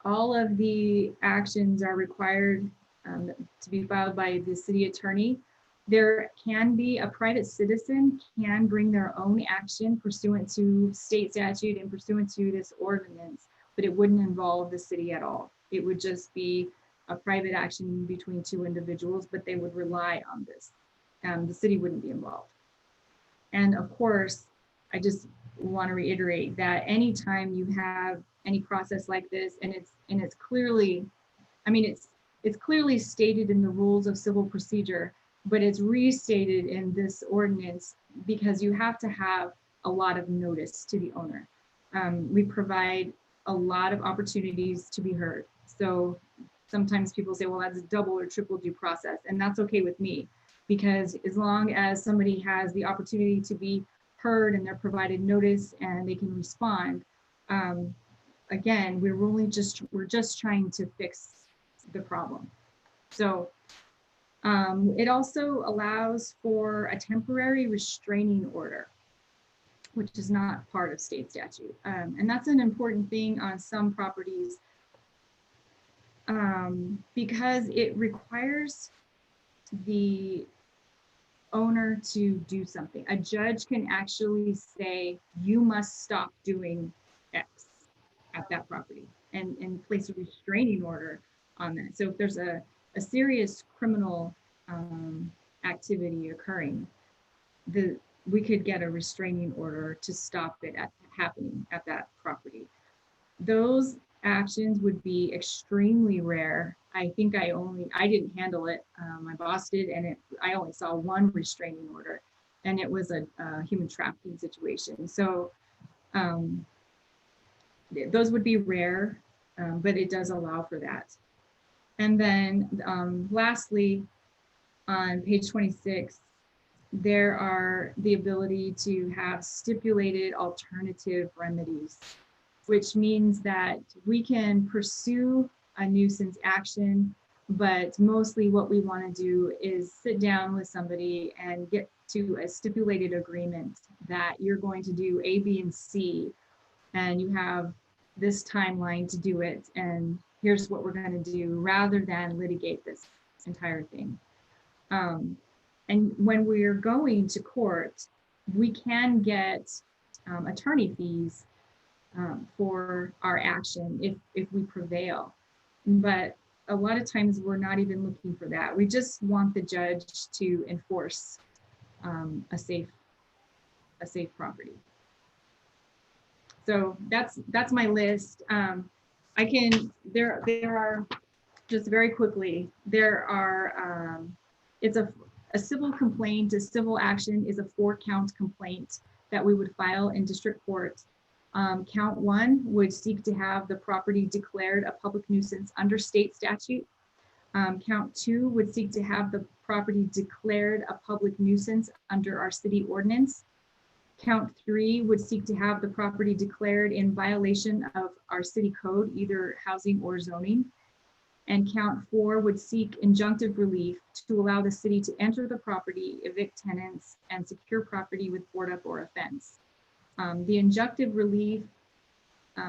All of the actions are required to be filed by the city attorney. There can be a private citizen can bring their own action pursuant to state statute and pursuant to this ordinance, but it wouldn't involve the city at all. It would just be a private action between two individuals, but they would rely on this. The city wouldn't be involved. And of course, I just want to reiterate that anytime you have any process like this, and it's clearly, I mean, it's clearly stated in the rules of civil procedure, but it's restated in this ordinance because you have to have a lot of notice to the owner. We provide a lot of opportunities to be heard. So sometimes people say, well, that's double or triple due process, and that's okay with me, because as long as somebody has the opportunity to be heard and they're provided notice and they can respond, again, we're just trying to fix the problem. So it also allows for a temporary restraining order, which is not part of state statute. And that's an important thing on some properties because it requires the owner to do something. A judge can actually say, you must stop doing X at that property and place a restraining order on that. So if there's a serious criminal activity occurring, we could get a restraining order to stop it happening at that property. Those actions would be extremely rare. I think I didn't handle it. My boss did, and I only saw one restraining order, and it was a human trafficking situation. So those would be rare, but it does allow for that. And then lastly, on page 26, there are the ability to have stipulated alternative remedies, which means that we can pursue a nuisance action, but mostly what we want to do is sit down with somebody and get to a stipulated agreement that you're going to do A, B, and C, and you have this timeline to do it, and here's what we're going to do, rather than litigate this entire thing. And when we're going to court, we can get attorney fees for our action if we prevail. But a lot of times we're not even looking for that. We just want the judge to enforce a safe property. So that's my list. There are, just very quickly, there are, it's a civil complaint, a civil action is a 4-count complaint that we would file in district court. Count 1 would seek to have the property declared a public nuisance under state statute. Count 2 would seek to have the property declared a public nuisance under our city ordinance. Count 3 would seek to have the property declared in violation of our city code, either housing or zoning. And count 4 would seek injunctive relief to allow the city to enter the property, evict tenants, and secure property with board up or a fence. The injunctive relief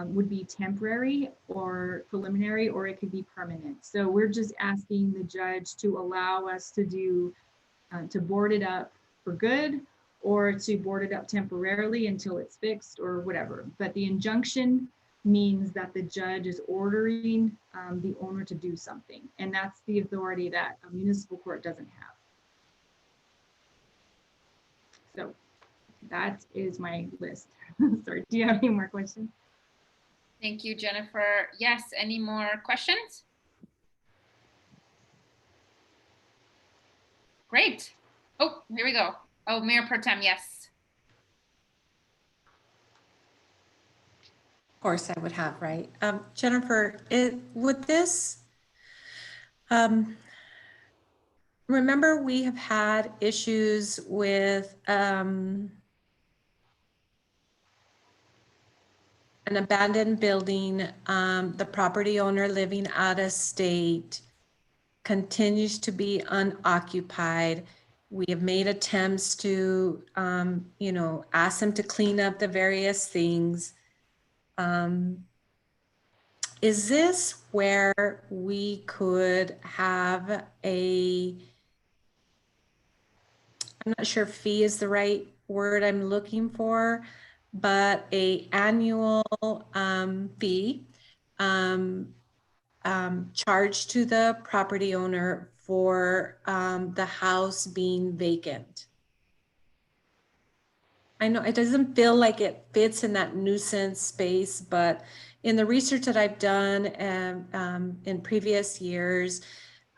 would be temporary or preliminary, or it could be permanent. So we're just asking the judge to allow us to do, to board it up for good, or to board it up temporarily until it's fixed or whatever. But the injunction means that the judge is ordering the owner to do something. And that's the authority that a municipal court doesn't have. So that is my list. Sorry, do you have any more questions? Thank you, Jennifer. Yes, any more questions? Great. Oh, here we go. Oh, Mayor Pro Tem, yes. Of course I would have, right? Jennifer, would this, remember we have had issues with an abandoned building, the property owner living out of state continues to be unoccupied. We have made attempts to, you know, ask them to clean up the various things. Is this where we could have a, I'm not sure if fee is the right word I'm looking for, but a annual fee charged to the property owner for the house being vacant? I know it doesn't feel like it fits in that nuisance space, but in the research that I've done in previous years,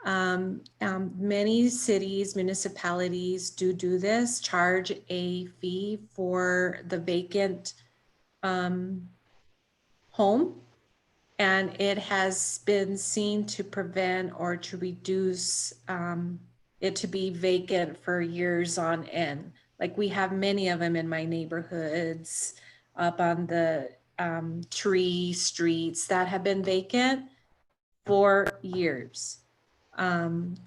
many cities, municipalities do this, charge a fee for the vacant home. And it has been seen to prevent or to reduce it to be vacant for years on end. Like we have many of them in my neighborhoods up on the tree streets that have been vacant for years,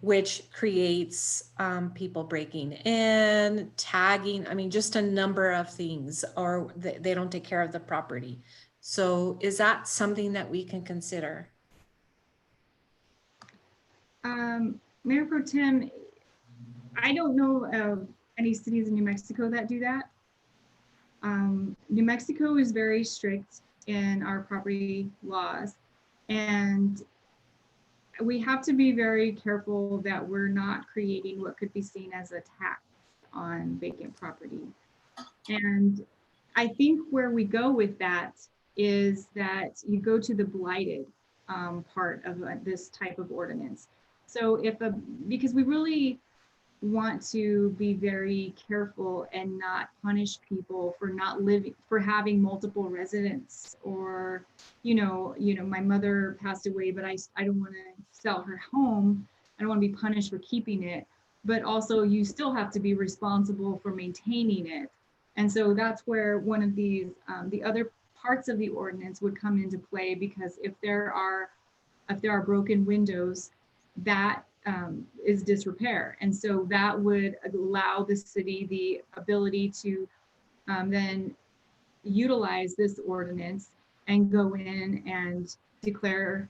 which creates people breaking in, tagging, I mean, just a number of things, or they don't take care of the property. So is that something that we can consider? Mayor Pro Tem, I don't know of any cities in New Mexico that do that. New Mexico is very strict in our property laws, and we have to be very careful that we're not creating what could be seen as a tax on vacant property. And I think where we go with that is that you go to the blighted part of this type of ordinance. So because we really want to be very careful and not punish people for not living, for having multiple residents, or, you know, my mother passed away, but I don't want to sell her home. I don't want to be punished for keeping it, but also you still have to be responsible for maintaining it. And so that's where one of these, the other parts of the ordinance would come into play, because if there are broken windows, that is disrepair. And so that would allow the city the ability to then utilize this ordinance and go in and declare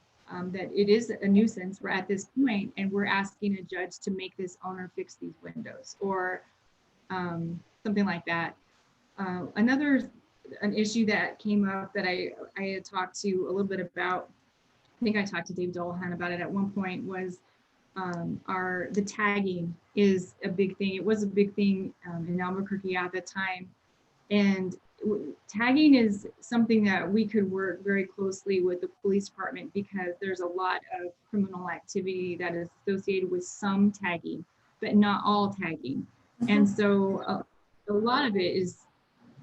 that it is a nuisance. We're at this point and we're asking a judge to make this owner fix these windows, or something like that. An issue that came up that I had talked to a little bit about, I think I talked to Dave Dolhan about it at one point, was the tagging is a big thing. It was a big thing in Albuquerque at the time. And tagging is something that we could work very closely with the police department, because there's a lot of criminal activity that is associated with some tagging, but not all tagging. And so a lot of it is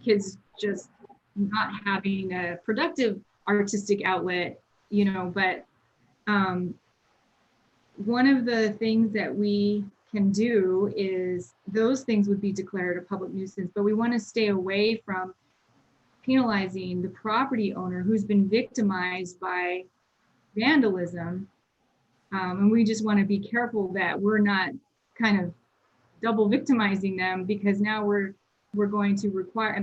kids just not having a productive artistic outlet, you know, but one of the things that we can do is those things would be declared a public nuisance, but we want to stay away from penalizing the property owner who's been victimized by vandalism And we just want to be careful that we're not kind of double victimizing them, because now we're going to require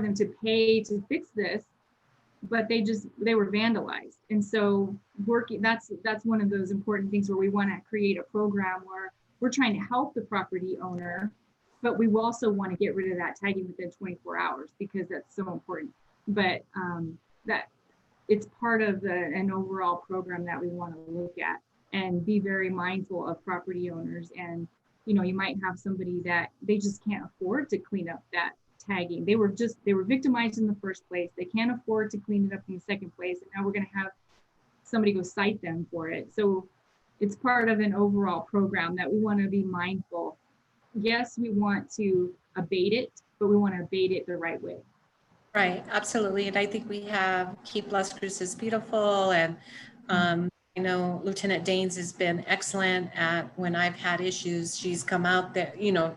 them to pay to fix this, but they were vandalized. And so that's one of those important things where we want to create a program where we're trying to help the property owner, but we also want to get rid of that tagging within 24 hours because that's so important. But that it's part of an overall program that we want to look at and be very mindful of property owners. And you might have somebody that they just can't afford to clean up that tagging. They were victimized in the first place. They can't afford to clean it up in the second place. And now we're going to have somebody go cite them for it. So it's part of an overall program that we want to be mindful. Yes, we want to abate it, but we want to abate it the right way. Right, absolutely. And I think we have Keep Las Cruces Beautiful, and I know Lieutenant Danes has been excellent at when I've had issues, she's come out there,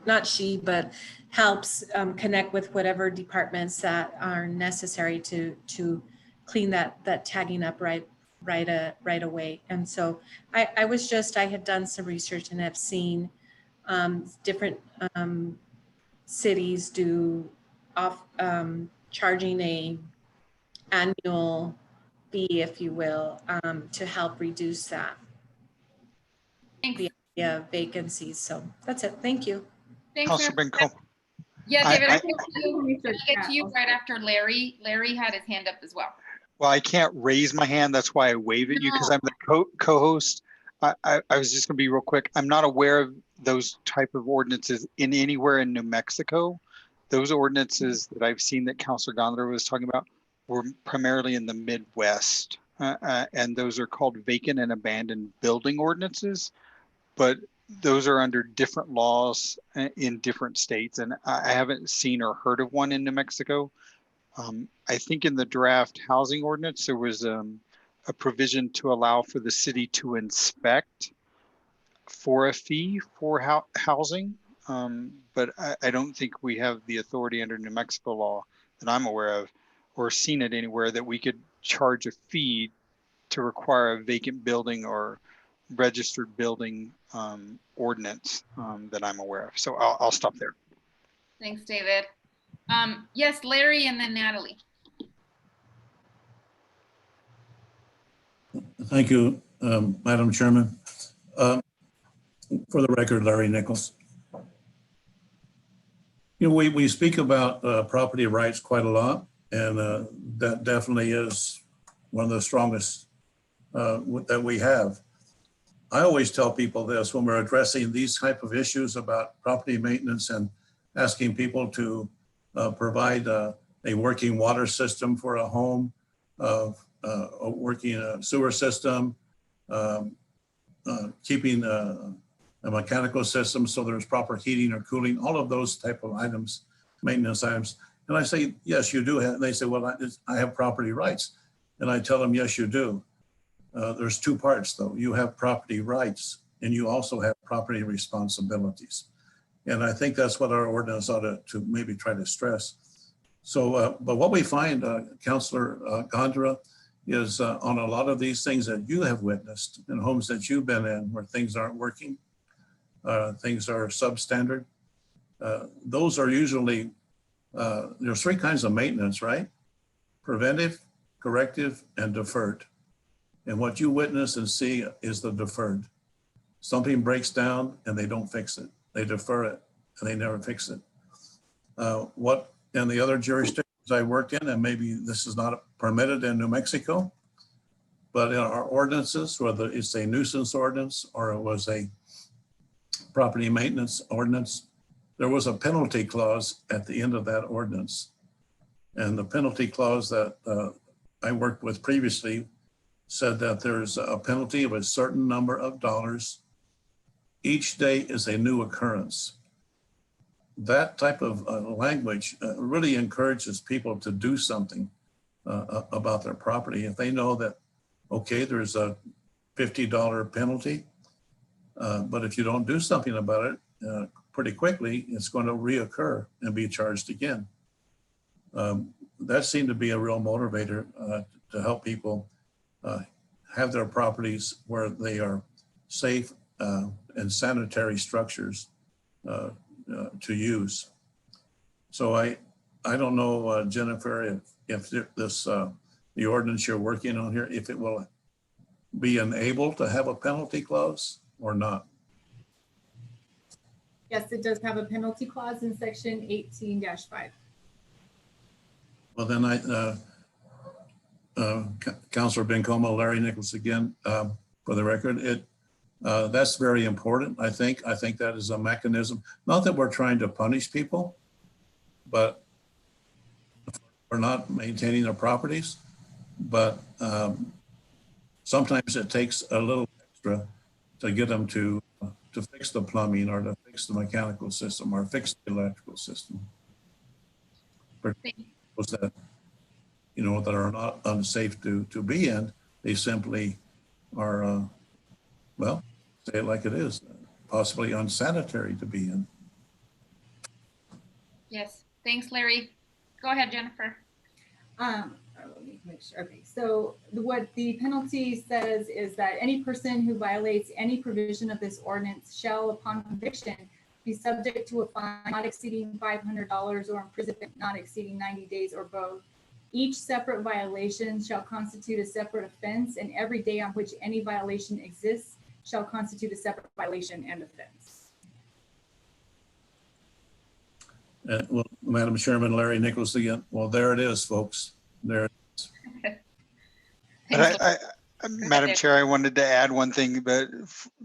not she, but helps connect with whatever departments that are necessary to clean that tagging up right away. And so I had done some research and have seen different cities do charging a annual fee, if you will, to help reduce that. Thanks. The vacancies. So that's it. Thank you. Thanks. Councilor Benko. Yeah, David, I think we'll get to you right after Larry. Larry had his hand up as well. Well, I can't raise my hand. That's why I wave at you, because I'm the co-host. I was just going to be real quick. I'm not aware of those type of ordinances in anywhere in New Mexico. Those ordinances that I've seen that Councilor Gondler was talking about were primarily in the Midwest. And those are called vacant and abandoned building ordinances. But those are under different laws in different states. And I haven't seen or heard of one in New Mexico. I think in the draft housing ordinance, there was a provision to allow for the city to inspect for a fee for housing. But I don't think we have the authority under New Mexico law that I'm aware of, or seen it anywhere, that we could charge a fee to require a vacant building or registered building ordinance that I'm aware of. So I'll stop there. Thanks, David. Yes, Larry and then Natalie. Thank you, Madam Chairman. For the record, Larry Nichols. We speak about property rights quite a lot, and that definitely is one of the strongest that we have. I always tell people this when we're addressing these type of issues about property maintenance and asking people to provide a working water system for a home, a working sewer system, keeping a mechanical system so there's proper heating or cooling, all of those type of items, maintenance items. And I say, yes, you do have, and they say, well, I have property rights. And I tell them, yes, you do. There's two parts though. You have property rights and you also have property responsibilities. And I think that's what our ordinance ought to maybe try to stress. So, but what we find, Councilor Gondra, is on a lot of these things that you have witnessed in homes that you've been in where things aren't working, things are substandard. Those are usually, there's three kinds of maintenance, right? Preventive, corrective, and deferred. And what you witness and see is the deferred. Something breaks down and they don't fix it. They defer it and they never fix it. What in the other jurisdictions I worked in, and maybe this is not permitted in New Mexico, but in our ordinances, whether it's a nuisance ordinance or it was a property maintenance ordinance, there was a penalty clause at the end of that ordinance. And the penalty clause that I worked with previously said that there's a penalty of a certain number of dollars. Each day is a new occurrence. That type of language really encourages people to do something about their property. If they know that, okay, there's a $50 penalty, but if you don't do something about it pretty quickly, it's going to reoccur and be charged again. That seemed to be a real motivator to help people have their properties where they are safe and sanitary structures to use. So I don't know, Jennifer, if this the ordinance you're working on here, if it will be enabled to have a penalty clause or not. Yes, it does have a penalty clause in section 18-5. Well, then Councilor Bencomo, Larry Nichols again, for the record, that's very important. I think that is a mechanism, not that we're trying to punish people, but we're not maintaining their properties. But sometimes it takes a little extra to get them to fix the plumbing or to fix the mechanical system or fix the electrical system. Was that, you know, that are not unsafe to be in, they simply are, well, say it like it is, possibly unsanitary to be in. Yes, thanks, Larry. Go ahead, Jennifer. Let me make sure. Okay, so what the penalty says is that any person who violates any provision of this ordinance shall, upon conviction, be subject to a fine not exceeding $500 or imprisonment not exceeding 90 days or both. Each separate violation shall constitute a separate offense, and every day on which any violation exists shall constitute a separate violation and offense. Well, Madam Chairman, Larry Nichols again. Well, there it is, folks. There it is. But Madam Chair, I wanted to add one thing, but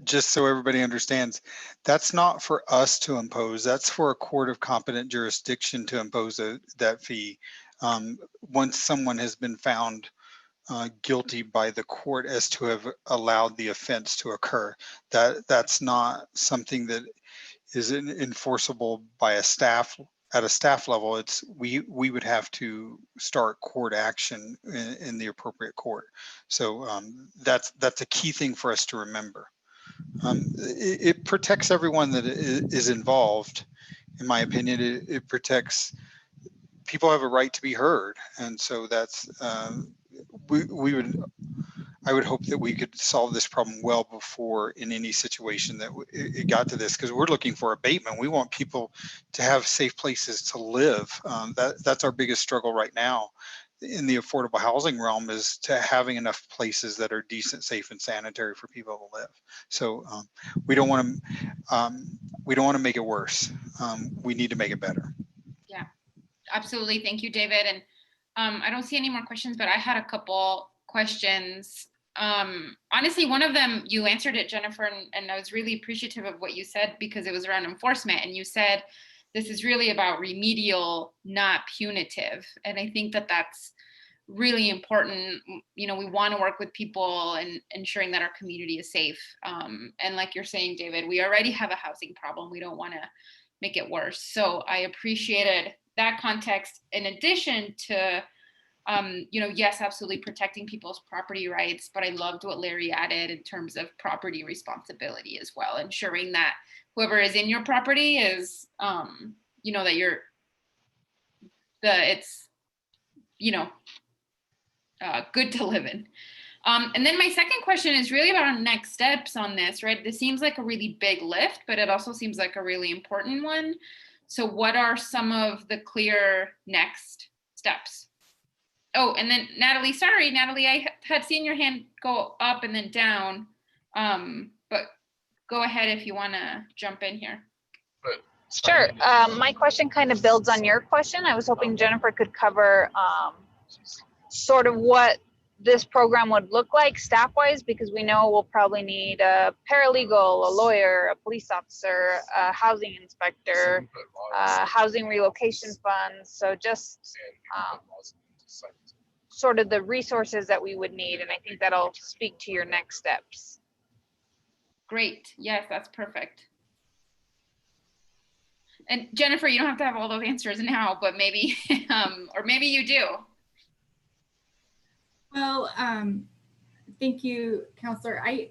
just so everybody understands, that's not for us to impose. That's for a court of competent jurisdiction to impose that fee. Once someone has been found guilty by the court as to have allowed the offense to occur, that's not something that is enforceable by a staff. At a staff level, it's we would have to start court action in the appropriate court. So that's a key thing for us to remember. It protects everyone that is involved. In my opinion, it protects people have a right to be heard, and so that's I would hope that we could solve this problem well before in any situation that it got to this, because we're looking for abatement. We want people to have safe places to live. That's our biggest struggle right now in the affordable housing realm, is to having enough places that are decent, safe, and sanitary for people to live. So we don't want to make it worse. We need to make it better. Yeah, absolutely. Thank you, David. And I don't see any more questions, but I had a couple questions. Honestly, one of them, you answered it, Jennifer, and I was really appreciative of what you said, because it was around enforcement. And you said, this is really about remedial, not punitive. And I think that that's really important. You know, we want to work with people and ensuring that our community is safe. And like you're saying, David, we already have a housing problem. We don't want to make it worse. So I appreciated that context, in addition to you know, yes, absolutely protecting people's property rights, but I loved what Larry added in terms of property responsibility as well, ensuring that whoever is in your property is, you know, that it's, you know, good to live in. And then my second question is really about our next steps on this, right? This seems like a really big lift, but it also seems like a really important one. So what are some of the clear next steps? Oh, and then Natalie, sorry, Natalie, I had seen your hand go up and then down, but go ahead if you want to jump in here. Sure. My question kind of builds on your question. I was hoping Jennifer could cover sort of what this program would look like staff-wise, because we know we'll probably need a paralegal, a lawyer, a police officer, a housing inspector, housing relocation funds. So just sort of the resources that we would need. And I think that'll speak to your next steps. Great. Yes, that's perfect. And Jennifer, you don't have to have all those answers now, but maybe, or maybe you do. Well, thank you, Counselor. I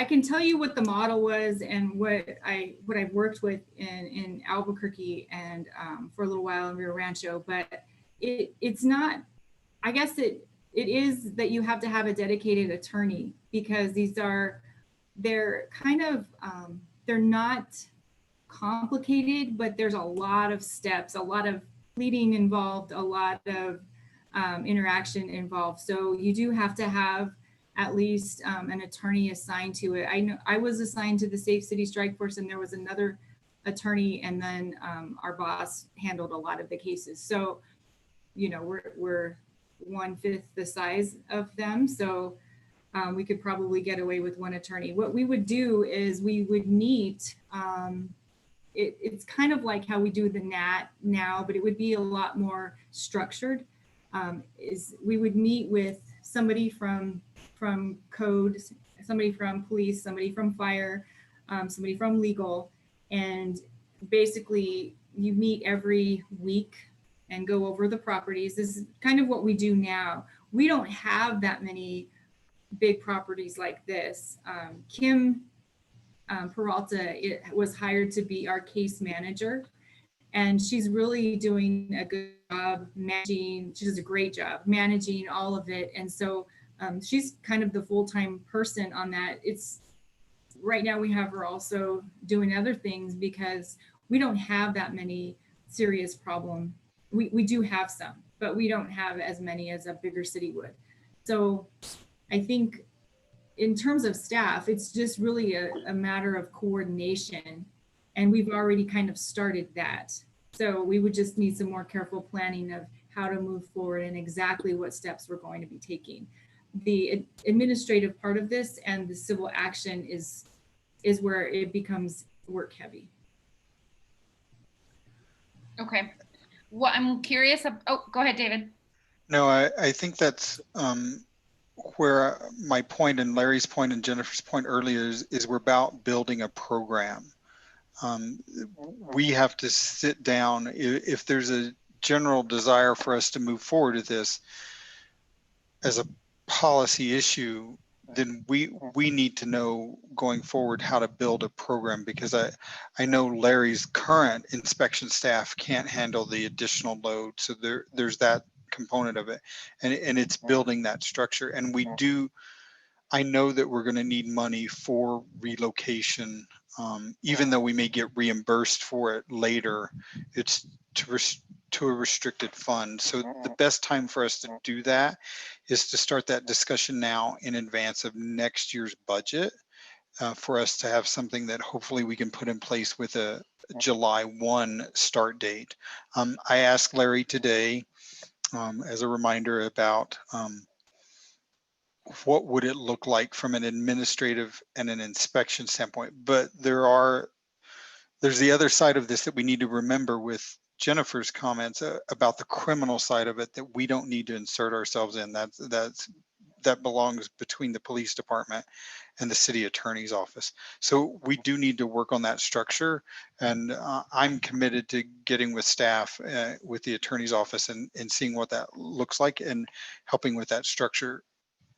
can tell you what the model was and what I've worked with in Albuquerque and for a little while in Rio Rancho, but it's not, I guess it is that you have to have a dedicated attorney, because these are they're kind of, they're not complicated, but there's a lot of steps, a lot of pleading involved, a lot of interaction involved. So you do have to have at least an attorney assigned to it. I know I was assigned to the Safe City Strike Force, and there was another attorney, and then our boss handled a lot of the cases. So, you know, we're 1/5 the size of them. So we could probably get away with one attorney. What we would do is we would meet, it's kind of like how we do the NAT now, but it would be a lot more structured. Is we would meet with somebody from code, somebody from police, somebody from fire, somebody from legal, and basically you meet every week and go over the properties. This is kind of what we do now. We don't have that many big properties like this. Kim Peralta was hired to be our case manager, and she's really doing a good job managing. She does a great job managing all of it. And so she's kind of the full-time person on that. It's right now we have her also doing other things because we don't have that many serious problem. We do have some, but we don't have as many as a bigger city would. So I think in terms of staff, it's just really a matter of coordination. And we've already kind of started that. So we would just need some more careful planning of how to move forward and exactly what steps we're going to be taking. The administrative part of this and the civil action is where it becomes work heavy. Okay. Well, I'm curious. Oh, go ahead, David. No, I think that's where my point and Larry's point and Jennifer's point earlier is we're about building a program. We have to sit down. If there's a general desire for us to move forward with this as a policy issue, then we need to know going forward how to build a program, because I know Larry's current inspection staff can't handle the additional load. So there's that component of it, and it's building that structure. And I know that we're going to need money for relocation, even though we may get reimbursed for it later. It's to a restricted fund. So the best time for us to do that is to start that discussion now in advance of next year's budget, for us to have something that hopefully we can put in place with a July 1 start date. I asked Larry today, as a reminder, about what would it look like from an administrative and an inspection standpoint. But there's the other side of this that we need to remember with Jennifer's comments about the criminal side of it, that we don't need to insert ourselves in. That belongs between the police department and the city attorney's office. So we do need to work on that structure. And I'm committed to getting with staff, with the attorney's office, and seeing what that looks like and helping with that structure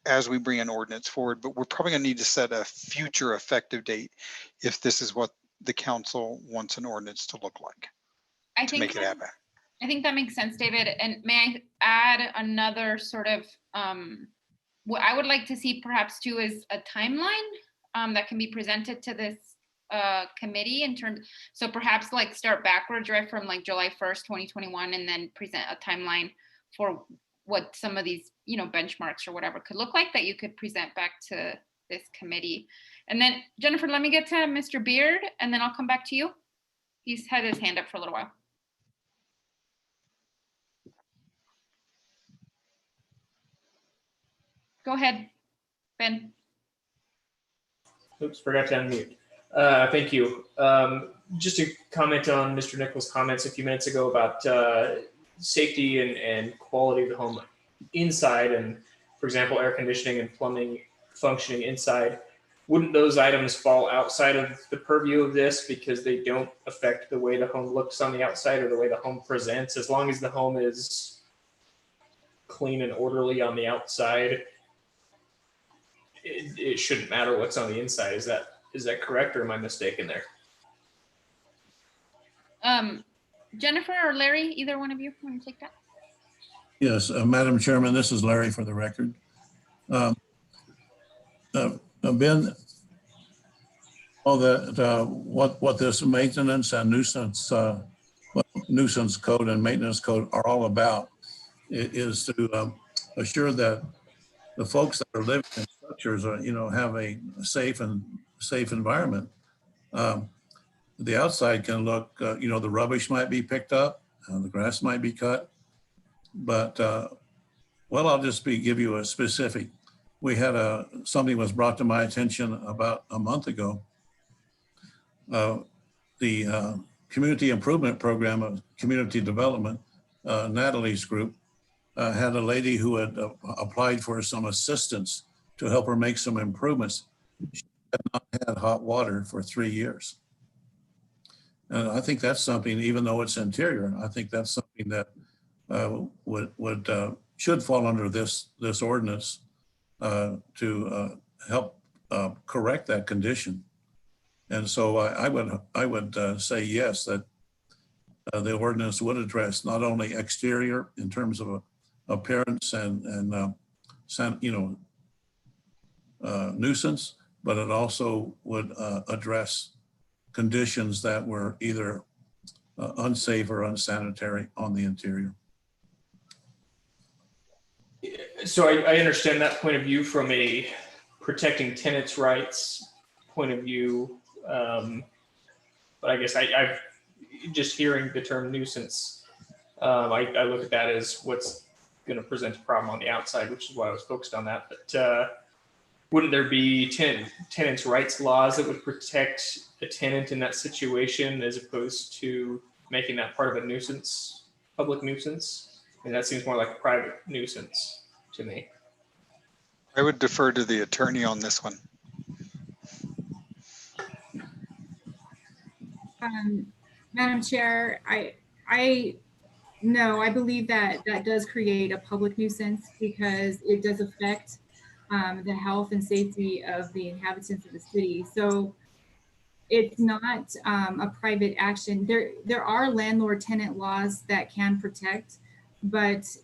as we bring an ordinance forward. But we're probably gonna need to set a future effective date if this is what the council wants an ordinance to look like. I think that makes sense, David. And may I add another sort of, what I would like to see perhaps too is a timeline that can be presented to this committee in terms, so perhaps like start backwards, right, from like July 1st, 2021, and then present a timeline for what some of these, you know, benchmarks or whatever could look like that you could present back to this committee. And then Jennifer, let me get to Mr. Beard, and then I'll come back to you. He's had his hand up for a little while. Go ahead, Ben. Oops, forgot to unmute. Thank you. Just to comment on Mr. Nichols' comments a few minutes ago about safety and quality of the home inside, and for example, air conditioning and plumbing functioning inside. Wouldn't those items fall outside of the purview of this because they don't affect the way the home looks on the outside or the way the home presents? As long as the home is clean and orderly on the outside, it shouldn't matter what's on the inside. Is that correct, or am I mistaken there? Jennifer or Larry, either one of you want to take that? Yes, Madam Chairman, this is Larry for the record. Ben, Oh, what this maintenance and nuisance code and maintenance code are all about is to assure that the folks that are living in structures are, have a safe environment. The outside can look, the rubbish might be picked up, the grass might be cut, but well, I'll just give you a specific. We had something was brought to my attention about a month ago. The community improvement program of community development, Natalie's group, had a lady who had applied for some assistance to help her make some improvements. She had not had hot water for 3 years. And I think that's something, even though it's interior, I think that's something that should fall under this ordinance to help correct that condition. And so I would say yes, that the ordinance would address not only exterior in terms of appearance and nuisance, but it also would address conditions that were either unsafe or unsanitary on the interior. So I understand that point of view from a protecting tenants' rights point of view. But I guess I've just hearing the term nuisance, I look at that as what's going to present a problem on the outside, which is why I was focused on that. But wouldn't there be tenants' rights laws that would protect a tenant in that situation as opposed to making that part of a nuisance, public nuisance? And that seems more like a private nuisance to me. I would defer to the attorney on this one. Madam Chair, I believe that does create a public nuisance because it does affect the health and safety of the inhabitants of the city. So it's not a private action. There are landlord-tenant laws that can protect, but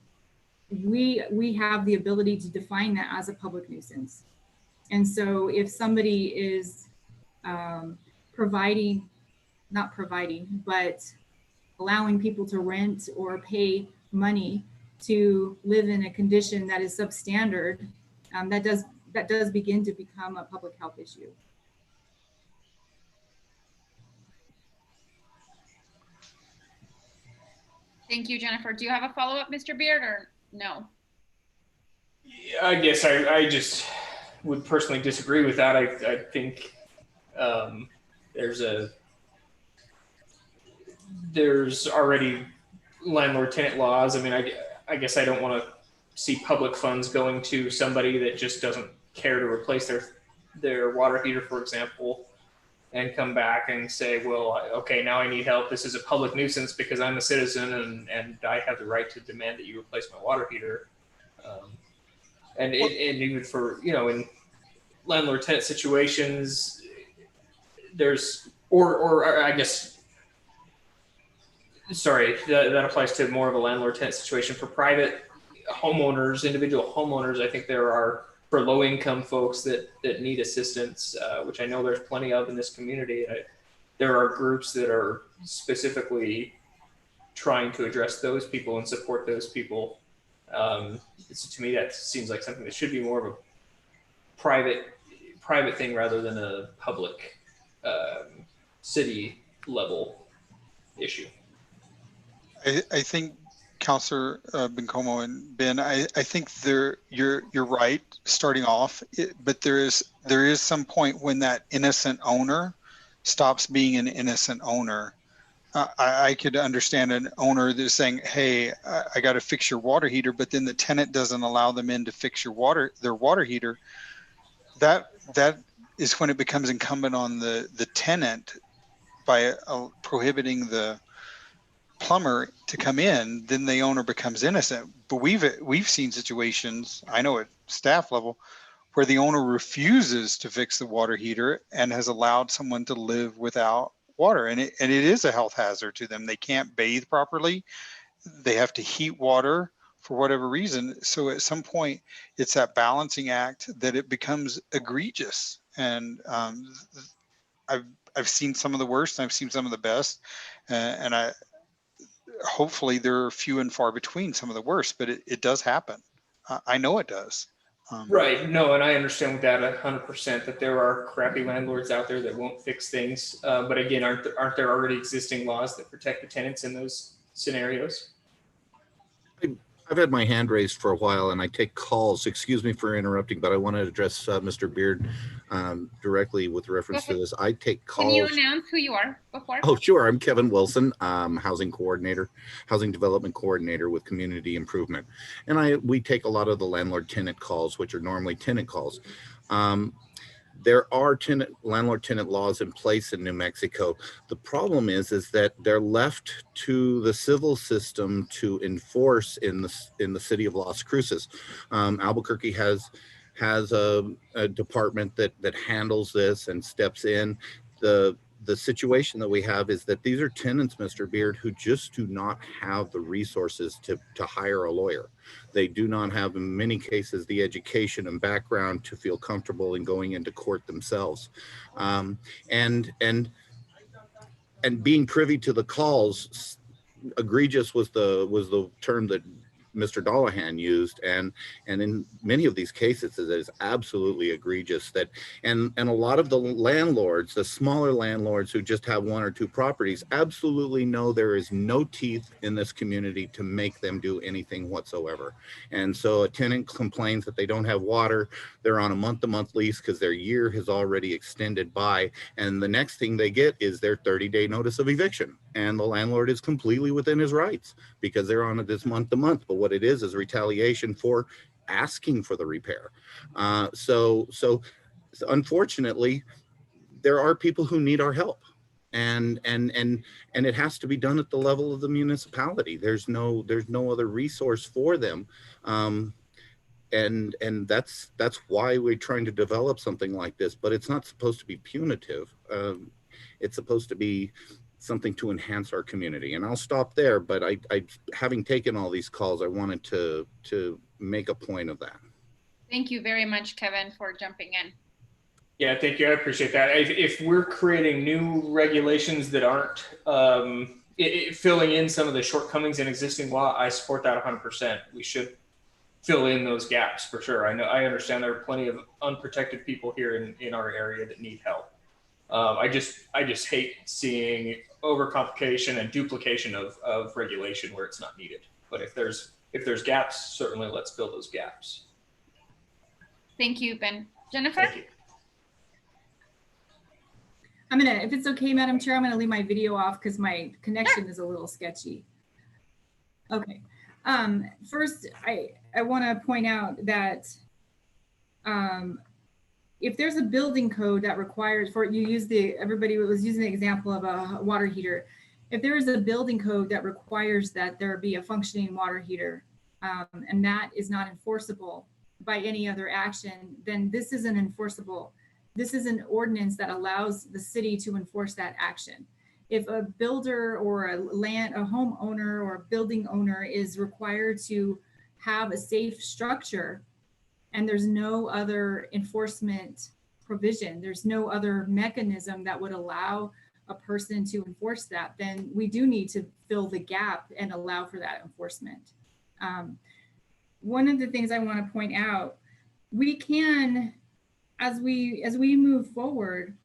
we have the ability to define that as a public nuisance. And so if somebody is but allowing people to rent or pay money to live in a condition that is substandard, that does begin to become a public health issue. Thank you, Jennifer. Do you have a follow-up, Mr. Beard, or no? I guess I just would personally disagree with that. I think there's already landlord-tenant laws. I mean, I guess I don't want to see public funds going to somebody that just doesn't care to replace their water heater, for example, and come back and say, well, okay, now I need help. This is a public nuisance because I'm a citizen and I have the right to demand that you replace my water heater. And even for, in landlord-tenant situations, there's, or I guess, sorry, that applies to more of a landlord-tenant situation. For private homeowners, individual homeowners, I think there are, for low-income folks that need assistance, which I know there's plenty of in this community. There are groups that are specifically trying to address those people and support those people. To me, that seems like something that should be more of a private thing rather than a public city level issue. I think Councilor Bencomo and Ben, I think you're right starting off, but there is some point when that innocent owner stops being an innocent owner. I could understand an owner that's saying, hey, I got to fix your water heater, but then the tenant doesn't allow them in to fix their water heater. That is when it becomes incumbent on the tenant by prohibiting the plumber to come in, then the owner becomes innocent. But we've seen situations, I know at staff level, where the owner refuses to fix the water heater and has allowed someone to live without water, and it is a health hazard to them. They can't bathe properly. They have to heat water for whatever reason. So at some point, it's that balancing act that it becomes egregious. And I've seen some of the worst and I've seen some of the best, and hopefully there are few and far between some of the worst, but it does happen. I know it does. Right. No, and I understand with that 100% that there are crappy landlords out there that won't fix things. But again, aren't there already existing laws that protect the tenants in those scenarios? I've had my hand raised for a while and I take calls. Excuse me for interrupting, but I want to address Mr. Beard directly with reference to this. I take calls. Can you announce who you are before? Oh, sure. I'm Kevin Wilson, housing development coordinator with community improvement. And we take a lot of the landlord tenant calls, which are normally tenant calls. There are landlord tenant laws in place in New Mexico. The problem is that they're left to the civil system to enforce in the city of Las Cruces. Albuquerque has a department that handles this and steps in. The situation that we have is that these are tenants, Mr. Beard, who just do not have the resources to hire a lawyer. They do not have, in many cases, the education and background to feel comfortable in going into court themselves. And being privy to the calls, egregious was the term that Mr. Dollahan used, and in many of these cases it is absolutely egregious that and a lot of the landlords, the smaller landlords who just have one or two properties, absolutely know there is no teeth in this community to make them do anything whatsoever. And so a tenant complains that they don't have water, they're on a month-to-month lease because their year has already extended by, and the next thing they get is their 30-day notice of eviction, and the landlord is completely within his rights because they're on this month-to-month. But what it is retaliation for asking for the repair. So unfortunately, there are people who need our help, and it has to be done at the level of the municipality. There's no other resource for them. And that's why we're trying to develop something like this, but it's not supposed to be punitive. It's supposed to be something to enhance our community. And I'll stop there, but I having taken all these calls, I wanted to make a point of that. Thank you very much, Kevin, for jumping in. Yeah, thank you. I appreciate that. If we're creating new regulations that aren't filling in some of the shortcomings in existing law, I support that 100%. We should fill in those gaps for sure. I understand there are plenty of unprotected people here in our area that need help. I just hate seeing overcomplication and duplication of regulation where it's not needed. But if there's gaps, certainly let's fill those gaps. Thank you, Ben. Jennifer? Thank you. If it's okay, Madam Chair, I'm gonna leave my video off because my connection is a little sketchy. Okay. First, I want to point out that if there's a building code that requires, everybody was using the example of a water heater. If there is a building code that requires that there be a functioning water heater, and that is not enforceable by any other action, then this isn't enforceable. This is an ordinance that allows the city to enforce that action. If a builder or a homeowner or a building owner is required to have a safe structure and there's no other enforcement provision, there's no other mechanism that would allow a person to enforce that, then we do need to fill the gap and allow for that enforcement. One of the things I want to point out, we can, as we move forward,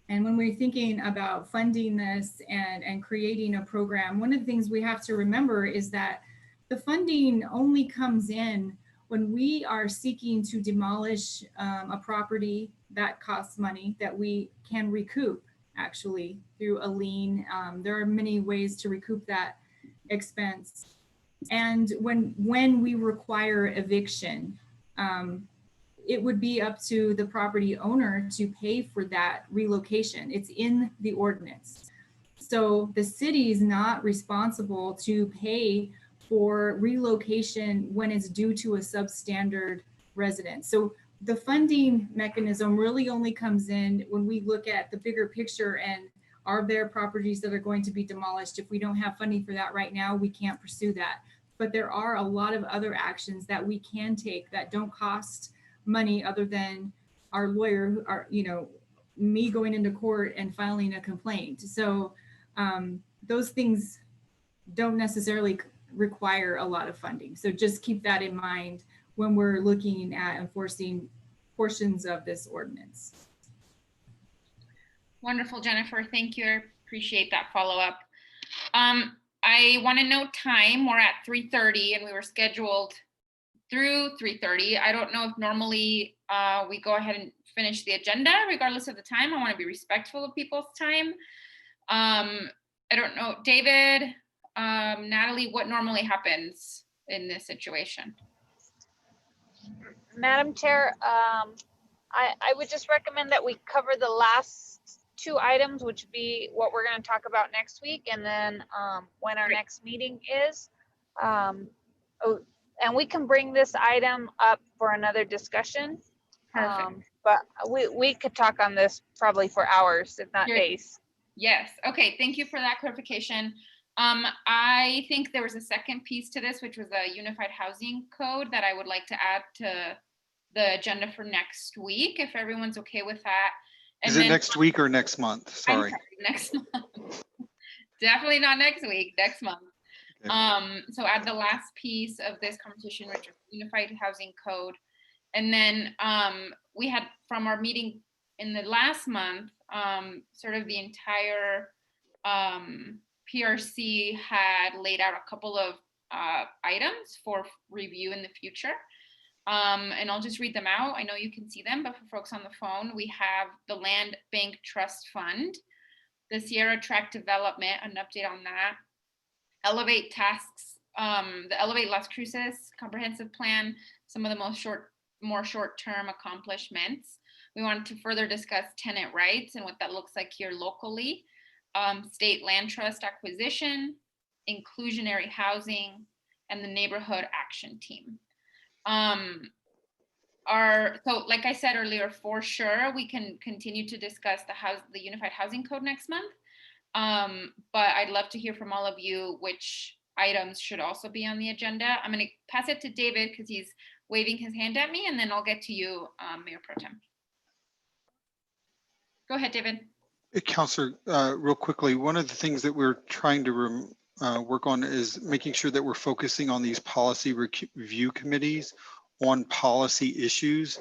and when we're thinking about funding this and creating a program, one of the things we have to remember is that the funding only comes in when we are seeking to demolish a property that costs money that we can recoup actually through a lien. There are many ways to recoup that expense. And when we require eviction, it would be up to the property owner to pay for that relocation. It's in the ordinance. So the city is not responsible to pay for relocation when it's due to a substandard residence. So the funding mechanism really only comes in when we look at the bigger picture and are there properties that are going to be demolished? If we don't have funding for that right now, we can't pursue that. But there are a lot of other actions that we can take that don't cost money other than our lawyer, me going into court and filing a complaint. So those things don't necessarily require a lot of funding. So just keep that in mind when we're looking at enforcing portions of this ordinance. Wonderful, Jennifer. Thank you. I appreciate that follow-up. I want to note time. We're at 3:30 and we were scheduled through 3:30. I don't know if normally we go ahead and finish the agenda regardless of the time. I want to be respectful of people's time. I don't know, David, Natalie, what normally happens in this situation? Madam Chair, I would just recommend that we cover the last 2 items, which would be what we're going to talk about next week, and then when our next meeting is. And we can bring this item up for another discussion. But we could talk on this probably for hours, if not days. Yes. Okay. Thank you for that clarification. I think there was a second piece to this, which was a unified housing code that I would like to add to the agenda for next week, if everyone's okay with that. Is it next week or next month? Sorry. Next month. Definitely not next week, next month. Okay. So add the last piece of this conversation, which is unified housing code. And then we had from our meeting in the last month, sort of the entire PRC had laid out a couple of items for review in the future. And I'll just read them out. I know you can see them, but for folks on the phone, we have the Land Bank Trust Fund, the Sierra Tract Development, an update on that, Elevate Tasks, the Elevate Las Cruces Comprehensive Plan, some of the more short-term accomplishments. We wanted to further discuss tenant rights and what that looks like here locally, state land trust acquisition, inclusionary housing, and the neighborhood action team. So like I said earlier, for sure, we can continue to discuss the unified housing code next month. But I'd love to hear from all of you which items should also be on the agenda. I'm going to pass it to David because he's waving his hand at me, and then I'll get to you, Mayor Pro Tem. Go ahead, David. Councilor, real quickly, one of the things that we're trying to work on is making sure that we're focusing on these policy review committees on policy issues.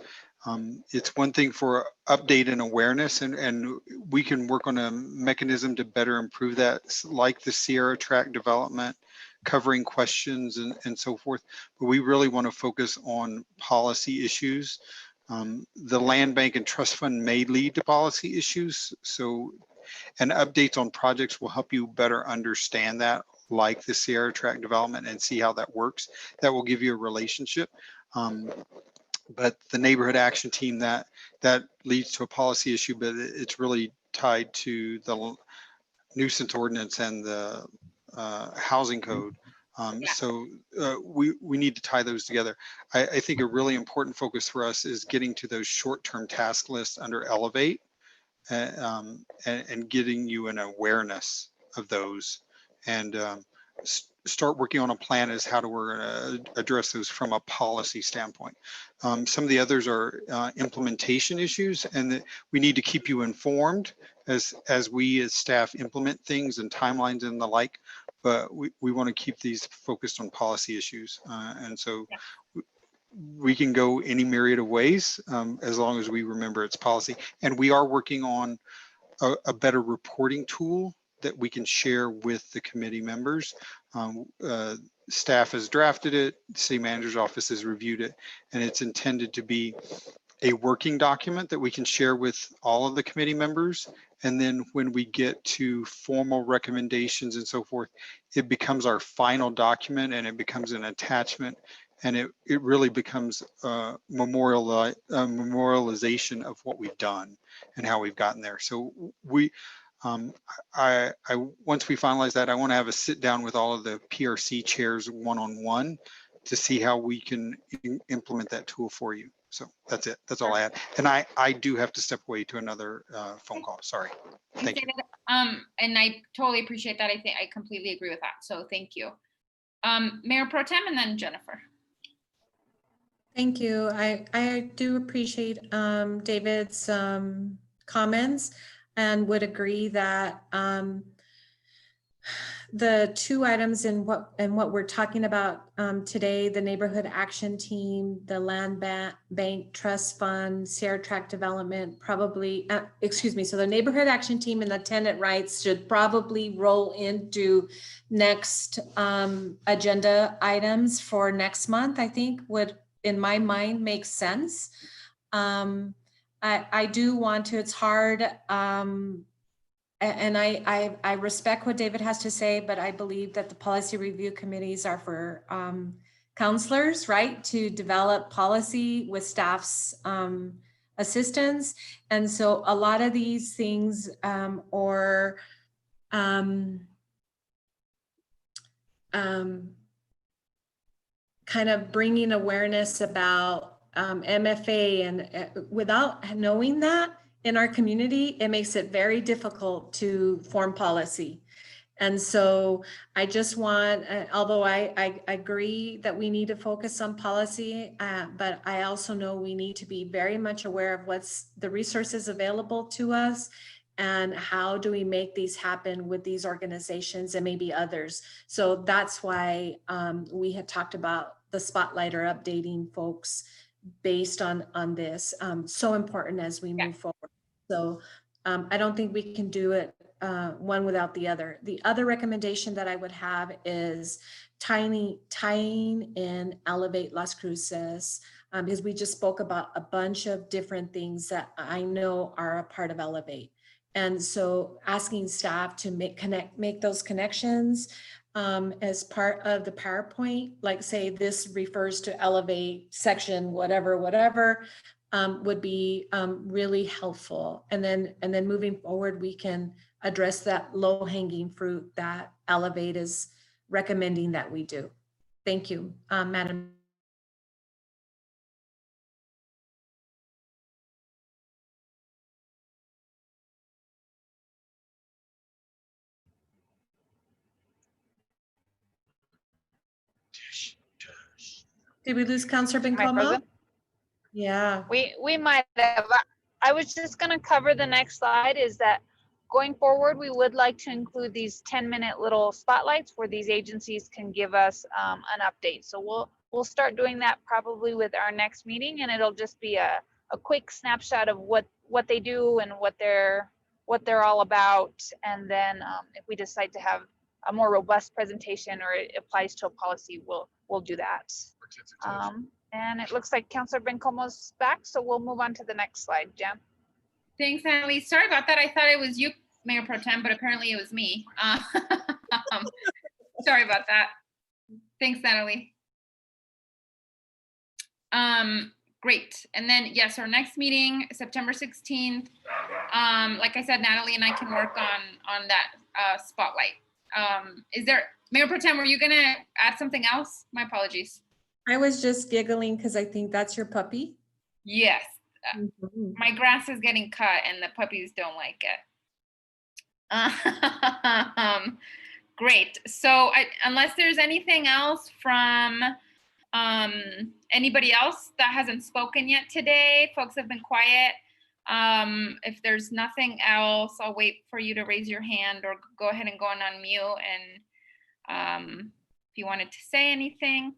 It's one thing for update and awareness, and we can work on a mechanism to better improve that, like the Sierra Tract development, covering questions and so forth. But we really want to focus on policy issues. The Land Bank and Trust Fund may lead to policy issues. And updates on projects will help you better understand that, like the Sierra Tract development, and see how that works. That will give you a relationship. But the neighborhood action team, that leads to a policy issue, but it's really tied to the nuisance ordinance and the housing code. So we need to tie those together. I think a really important focus for us is getting to those short-term task lists under Elevate, and getting you an awareness of those, and start working on a plan as how we're going to address those from a policy standpoint. Some of the others are implementation issues, and that we need to keep you informed as we as staff implement things and timelines and the like. But we want to keep these focused on policy issues, and so we can go any myriad of ways as long as we remember it's policy. And we are working on a better reporting tool that we can share with the committee members. Staff has drafted it, the city manager's office has reviewed it, and it's intended to be a working document that we can share with all of the committee members. And then when we get to formal recommendations and so forth, it becomes our final document, and it becomes an attachment, and it really becomes a memorialization of what we've done and how we've gotten there. So we, once we finalize that, I want to have a sit down with all of the PRC chairs one-on-one to see how we can implement that tool for you. So that's it. That's all I had. And I do have to step away to another phone call. Sorry. Thank you. And I totally appreciate that. I think I completely agree with that. So thank you. Mayor Pro Tem, and then Jennifer. Thank you. I do appreciate David's comments and would agree that the two items in what we're talking about today, the neighborhood action team, the land bank trust fund, Sierra Tract development, probably, excuse me. So the neighborhood action team and the tenant rights should probably roll into next agenda items for next month. I think would, in my mind, make sense. I do want to, it's hard. And I respect what David has to say, but I believe that the policy review committees are for counselors, right, to develop policy with staff's assistance. And so a lot of these things kind of bringing awareness about MFA and without knowing that, in our community, it makes it very difficult to form policy. And so I just want, although I agree that we need to focus on policy, but I also know we need to be very much aware of what's the resources available to us and how do we make these happen with these organizations and maybe others. So that's why we had talked about the spotlight or updating folks based on this, so important as we move forward. So I don't think we can do it one without the other. The other recommendation that I would have is tying in Elevate Las Cruces, because we just spoke about a bunch of different things that I know are a part of Elevate. And so asking staff to make those connections as part of the PowerPoint, like say this refers to Elevate section, whatever, would be really helpful. And then moving forward, we can address that low hanging fruit that Elevate is recommending that we do. Thank you, Madam. Did we lose Councilor Bencomo? Yeah. We might have. I was just going to cover the next slide is that going forward, we would like to include these 10-minute little spotlights where these agencies can give us an update. So we'll start doing that probably with our next meeting, and it'll just be a quick snapshot of what they do and what they're all about. And then if we decide to have a more robust presentation or it applies to a policy, we'll do that. And it looks like Councilor Bencomo's back, so we'll move on to the next slide, Jan. Thanks, Natalie. Sorry about that. I thought it was you, Mayor Pro Tem, but apparently it was me. Sorry about that. Thanks, Natalie. Great. And then, yes, our next meeting, September 16th. Like I said, Natalie and I can work on that spotlight. Is there, Mayor Pro Tem, were you going to add something else? My apologies. I was just giggling because I think that's your puppy. Yes. My grass is getting cut and the puppies don't like it. Great. So unless there's anything else from anybody else that hasn't spoken yet today, folks have been quiet. If there's nothing else, I'll wait for you to raise your hand or go ahead and go on unmute. And if you wanted to say anything.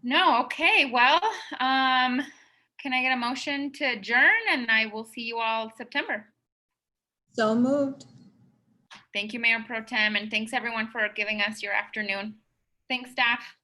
No, okay, well, can I get a motion to adjourn and I will see you all September. So moved. Thank you, Mayor Pro Tem, and thanks everyone for giving us your afternoon. Thanks, staff.